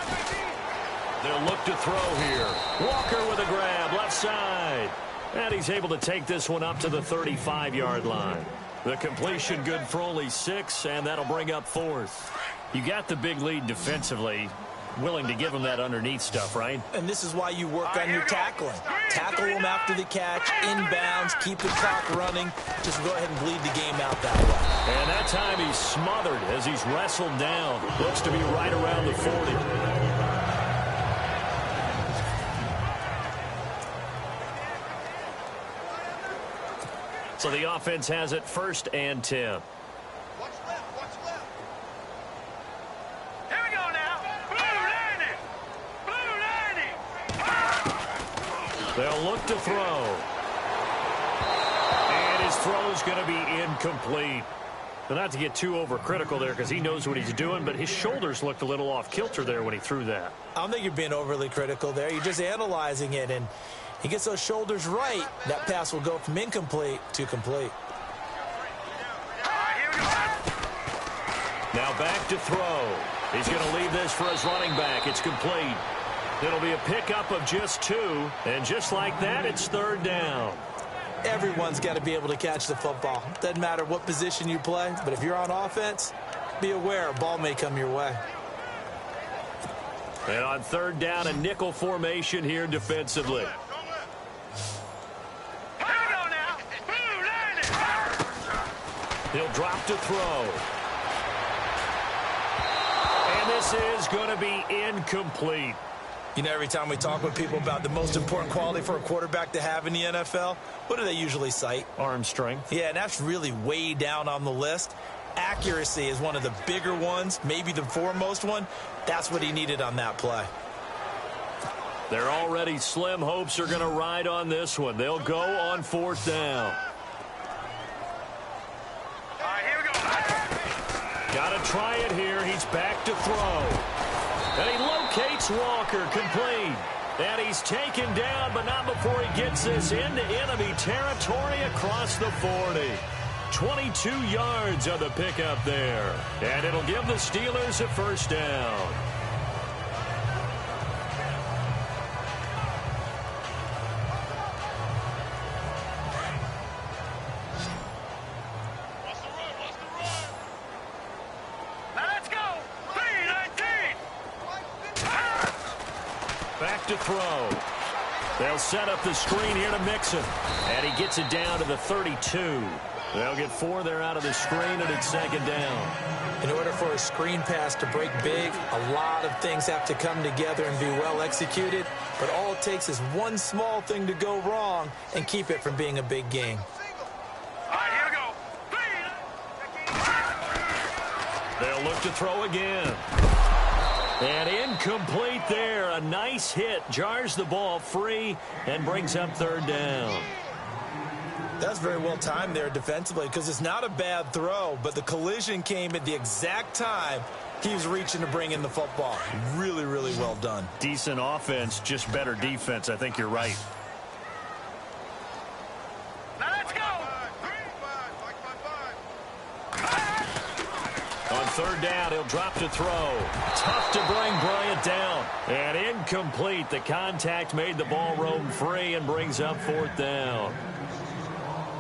They'll look to throw here. Walker with a grab, left side. And he's able to take this one up to the 35-yard line. The completion good for only 6, and that'll bring up 4th. You got the big lead defensively. Willing to give them that underneath stuff, right? And this is why you work on your tackling. Tackle them after the catch, inbounds, keep the clock running. Just go ahead and bleed the game out that way. And that time he's smothered as he's wrestled down. Looks to be right around the 40. So the offense has it 1st and 10. They'll look to throw. And his throw's going to be incomplete. But not to get too overcritical there because he knows what he's doing, but his shoulders looked a little off kilter there when he threw that. I don't think you're being overly critical there. You're just analyzing it, and he gets those shoulders right. That pass will go from incomplete to complete. Now back to throw. He's going to leave this for his running back. It's complete. It'll be a pickup of just 2, and just like that, it's 3rd down. Everyone's got to be able to catch the football. Doesn't matter what position you play, but if you're on offense, be aware a ball may come your way. And on 3rd down, a nickel formation here defensively. He'll drop to throw. And this is going to be incomplete. You know, every time we talk with people about the most important quality for a quarterback to have in the NFL, what do they usually cite? Arm strength. Yeah, and that's really way down on the list. Accuracy is one of the bigger ones, maybe the foremost one. That's what he needed on that play. Their already slim hopes are going to ride on this one. They'll go on 4th down. Got to try it here. He's back to throw. And he locates Walker, complete. And he's taken down, but not before he gets this into enemy territory across the 40. 22 yards on the pickup there. And it'll give the Steelers a 1st down. Back to throw. They'll set up the screen here to Mixon. And he gets it down to the 32. They'll get 4 there out of the screen, and it's 2nd down. In order for a screen pass to break big, a lot of things have to come together and be well executed. But all it takes is one small thing to go wrong and keep it from being a big game. All right, here we go. They'll look to throw again. And incomplete there. A nice hit. Jars the ball free and brings up 3rd down. That's very well timed there defensively because it's not a bad throw, but the collision came at the exact time he was reaching to bring in the football. Really, really well done. Decent offense, just better defense. I think you're right. Now let's go. On 3rd down, he'll drop to throw. Tough to bring Bryant down. And incomplete. The contact made the ball roam free and brings up 4th down.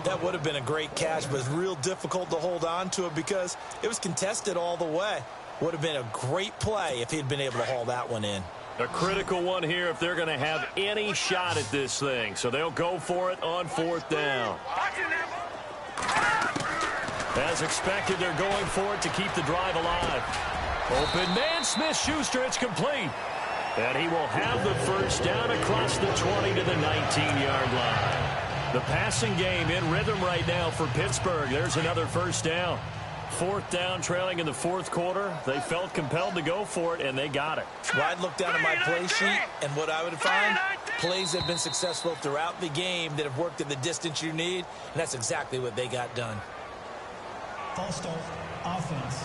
That would have been a great catch, but it's real difficult to hold on to it because it was contested all the way. Would have been a great play if he'd been able to haul that one in. A critical one here if they're going to have any shot at this thing. So they'll go for it on 4th down. As expected, they're going for it to keep the drive alive. Open man, Smith-Schuster, it's complete. And he will have the 1st down across the 20 to the 19-yard line. The passing game in rhythm right now for Pittsburgh. There's another 1st down. Fourth down, trailing in the fourth quarter. They felt compelled to go for it, and they got it. Well, I'd look down at my play sheet, and what I would find, plays that have been successful throughout the game that have worked in the distance you need, and that's exactly what they got done. False start, offense.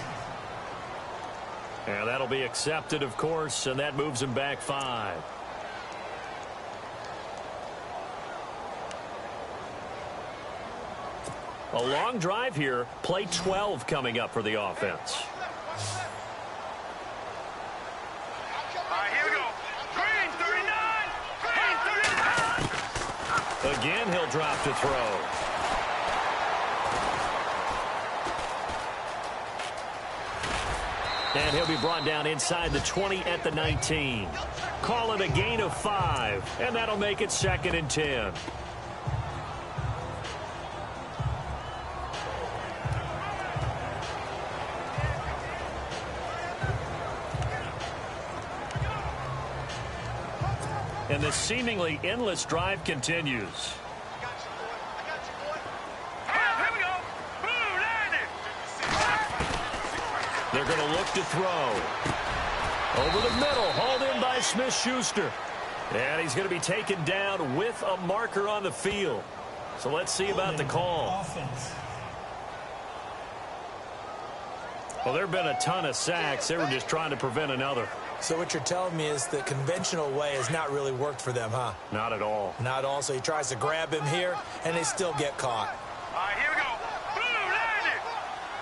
And that'll be accepted, of course, and that moves them back 5. A long drive here. Play 12 coming up for the offense. Here we go. Green 39. Green 39. Again, he'll drop to throw. And he'll be brought down inside the 20 at the 19. Call it a gain of 5, and that'll make it 2nd and 10. And the seemingly endless drive continues. Here we go. Boom, landed. They're going to look to throw. Over the middle, hauled in by Smith-Schuster. And he's going to be taken down with a marker on the field. So let's see about the call. Offense. Well, there have been a ton of sacks. They were just trying to prevent another. So what you're telling me is the conventional way has not really worked for them, huh? Not at all. Not at all. So he tries to grab him here, and they still get caught. Here we go. Boom, landed.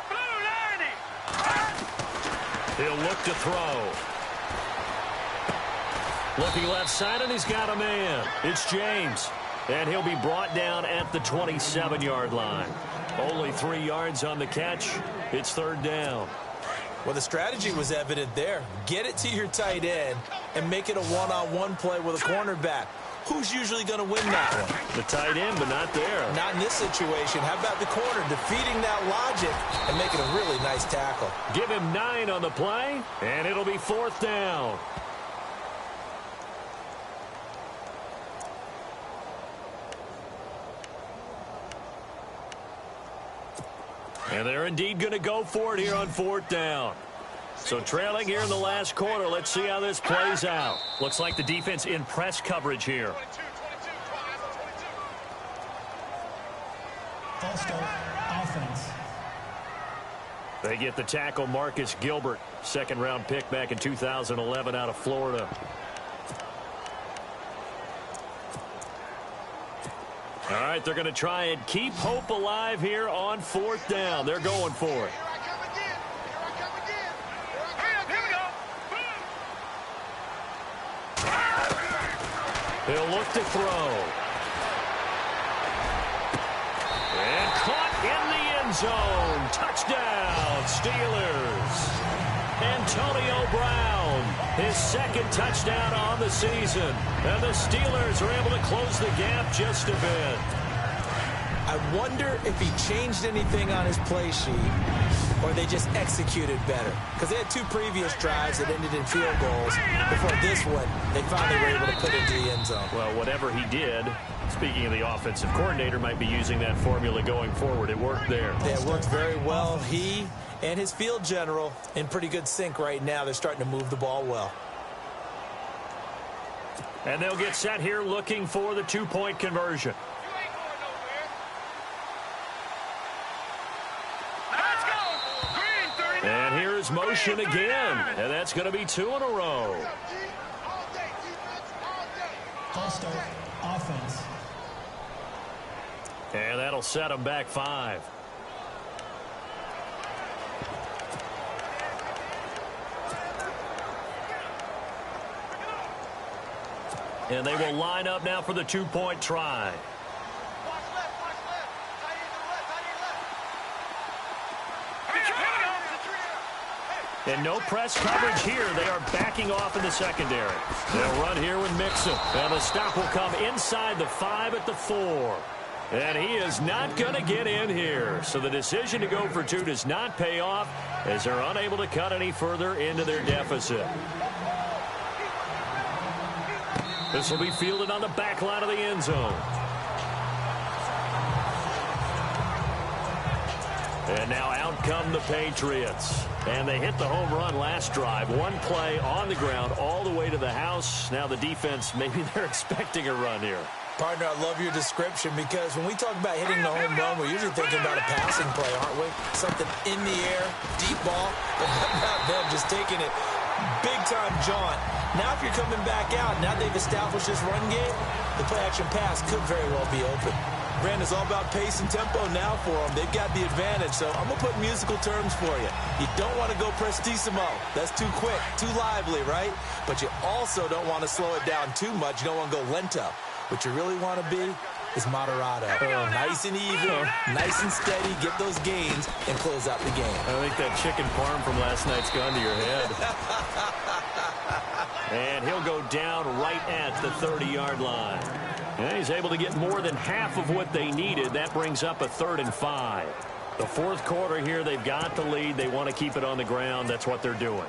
Boom, landed. He'll look to throw. Looking left side, and he's got a man. It's James. And he'll be brought down at the 27-yard line. Only 3 yards on the catch. It's 3rd down. Well, the strategy was evident there. Get it to your tight end and make it a one-on-one play with a cornerback. Who's usually going to win that one? The tight end, but not there. Not in this situation. How about the corner defeating that logic and making a really nice tackle? Give him 9 on the play, and it'll be 4th down. And they're indeed going to go for it here on 4th down. So trailing here in the last quarter. Let's see how this plays out. Looks like the defense in press coverage here. False start, offense. They get the tackle, Marcus Gilbert. 2nd-round pick back in 2011 out of Florida. All right, they're going to try and keep hope alive here on 4th down. They're going for it. He'll look to throw. And caught in the end zone. Touchdown, Steelers. Antonio Brown, his 2nd touchdown on the season. And the Steelers are able to close the gap just a bit. I wonder if he changed anything on his play sheet or they just executed better. Because they had 2 previous drives that ended in field goals. Before this one, they finally were able to put it into the end zone. Well, whatever he did, speaking of the offensive coordinator, might be using that formula going forward. It worked there. Yeah, it worked very well. He and his field general in pretty good sync right now. They're starting to move the ball well. And they'll get set here looking for the 2-point conversion. And here's motion again. And that's going to be 2 in a row. False start, offense. And that'll set them back 5. And they will line up now for the 2-point try. And no press coverage here. They are backing off in the secondary. They'll run here with Mixon. And the stop will come inside the 5 at the 4. And he is not going to get in here. So the decision to go for 2 does not pay off as they're unable to cut any further into their deficit. This will be fielded on the back line of the end zone. And now out come the Patriots. And they hit the home run last drive. One play on the ground all the way to the house. Now the defense, maybe they're expecting a run here. Partner, I love your description because when we talk about hitting the home run, we're usually thinking about a passing play, aren't we? Something in the air, deep ball, but not them just taking it big-time jaunt. Now if you're coming back out, now they've established this run game, the play-action pass could very well be open. Brandon, it's all about pace and tempo now for them. They've got the advantage, so I'm going to put musical terms for you. You don't want to go prestissimo. That's too quick, too lively, right? But you also don't want to slow it down too much. You don't want to go lento. What you really want to be is moderato. Nice and even, nice and steady, get those gains, and close out the game. I think that chicken parm from last night's gone to your head. And he'll go down right at the 30-yard line. And he's able to get more than half of what they needed. That brings up a 3rd and 5. The fourth quarter here, they've got the lead. They want to keep it on the ground. That's what they're doing.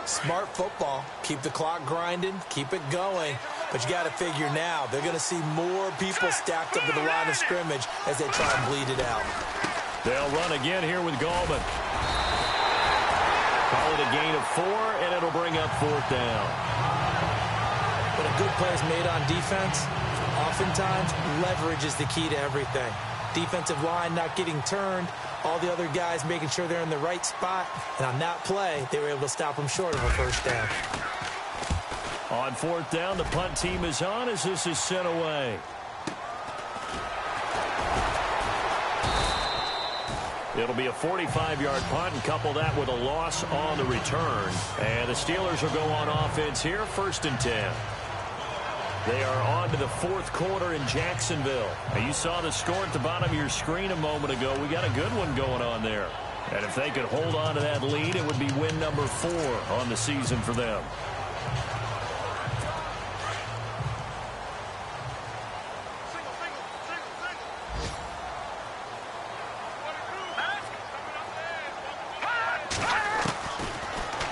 Smart football. Keep the clock grinding. Keep it going. But you got to figure now, they're going to see more people stacked up at the line of scrimmage as they try and bleed it out. They'll run again here with Gallman. Call it a gain of 4, and it'll bring up 4th down. When a good play is made on defense, oftentimes leverage is the key to everything. Defensive line not getting turned, all the other guys making sure they're in the right spot, and on that play, they were able to stop them short of a first down. On 4th down, the punt team is on as this is sent away. It'll be a 45-yard punt and couple that with a loss on the return. And the Steelers will go on offense here, 1st and 10. They are on to the fourth quarter in Jacksonville. Now, you saw the score at the bottom of your screen a moment ago. We got a good one going on there. And if they could hold on to that lead, it would be win number 4 on the season for them.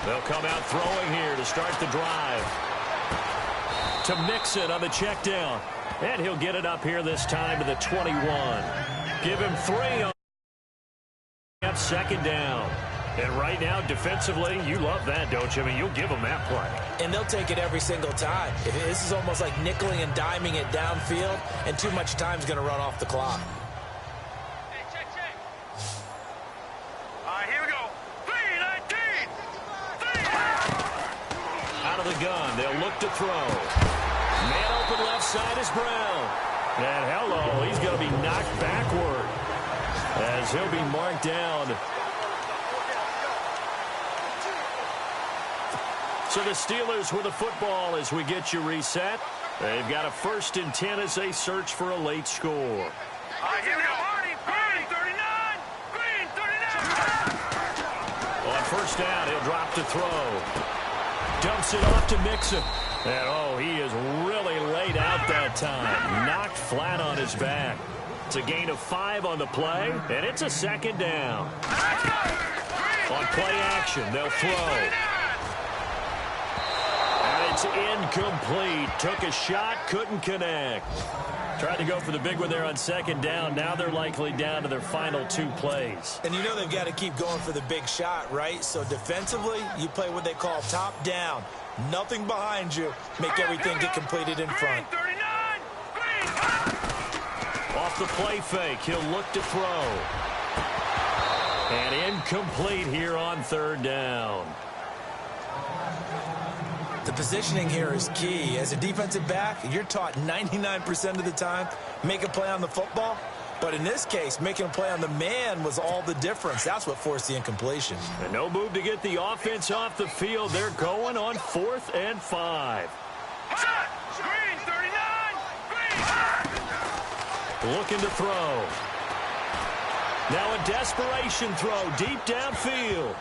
They'll come out throwing here to start the drive. To Mixon on the check down. And he'll get it up here this time to the 21. Give him 3 on 2nd down. And right now, defensively, you love that, don't you? I mean, you'll give them that play. And they'll take it every single time. This is almost like nickeling and diming it downfield, and too much time's going to run off the clock. The gun. They'll look to throw. Man open left side is Brown. And hello, he's going to be knocked backward as he'll be marked down. So the Steelers with the football as we get you reset. They've got a 1st and 10 as they search for a late score. Here we go. Green 39. Green 39. On 1st down, he'll drop to throw. Dumps it off to Mixon. And, he is really laid out that time. Knocked flat on his back. It's a gain of 5 on the play, and it's a 2nd down. On play action, they'll throw. And it's incomplete. Took a shot, couldn't connect. Tried to go for the big one there on 2nd down. Now they're likely down to their final 2 plays. And you know they've got to keep going for the big shot, right? So defensively, you play what they call top down. Nothing behind you. Make everything get completed in front. Off the play fake, he'll look to throw. And incomplete here on 3rd down. The positioning here is key. As a defensive back, you're taught 99% of the time, make a play on the football. But in this case, making a play on the man was all the difference. That's what forced the incompletion. And no move to get the offense off the field. They're going on 4th and 5. Green 39. Green. Looking to throw. Now a desperation throw deep downfield.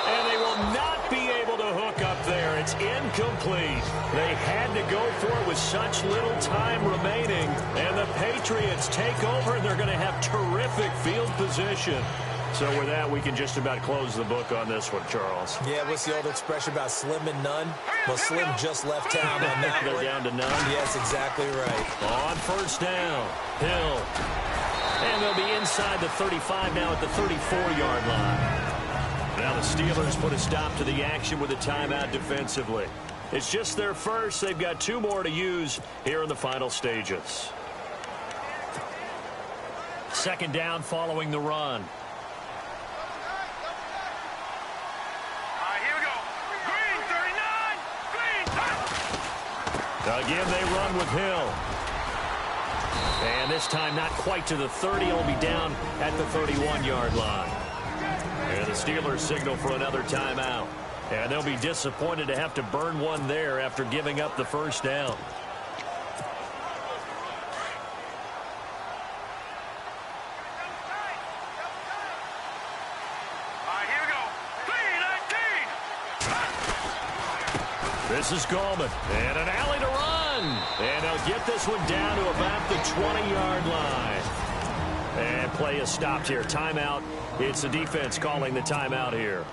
And they will not be able to hook up there. It's incomplete. They had to go for it with such little time remaining. And the Patriots take over, and they're going to have terrific field position. So with that, we can just about close the book on this one, Charles. Yeah, what's the old expression about slim and none? Well, Slim just left town on that They're one. down to none. Yes, exactly right. On 1st down, Hill. And they'll be inside the 35 now at the 34-yard line. Now the Steelers put a stop to the action with a timeout defensively. It's just their first. They've got 2 more to use here in the final stages. Second down following the run. Here we go. Green, 39. Green. Again, they run with Hill. And this time not quite to the 30. He'll be down at the 31-yard line. And the Steelers signal for another timeout. And they'll be disappointed to have to burn one there after giving up the first down. Here we go. Green, 19. This is Gallman. And an alley to run. And they'll get this one down to about the 20-yard line. And play is stopped here. Timeout. It's the defense calling the timeout here.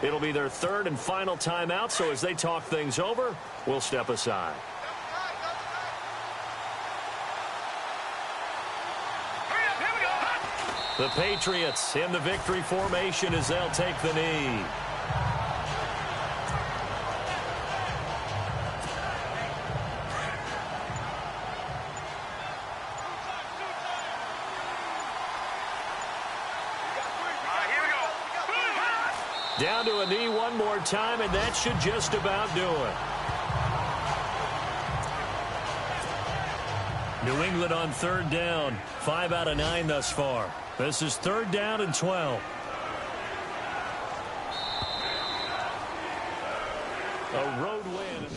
It'll be their third and final timeout, so as they talk things over, we'll step aside. The Patriots in the victory formation as they'll take the knee. Down to a knee one more time, and that should just about do it. New England on third down. 5 out of 9 thus far. This is third down and 12. A road win.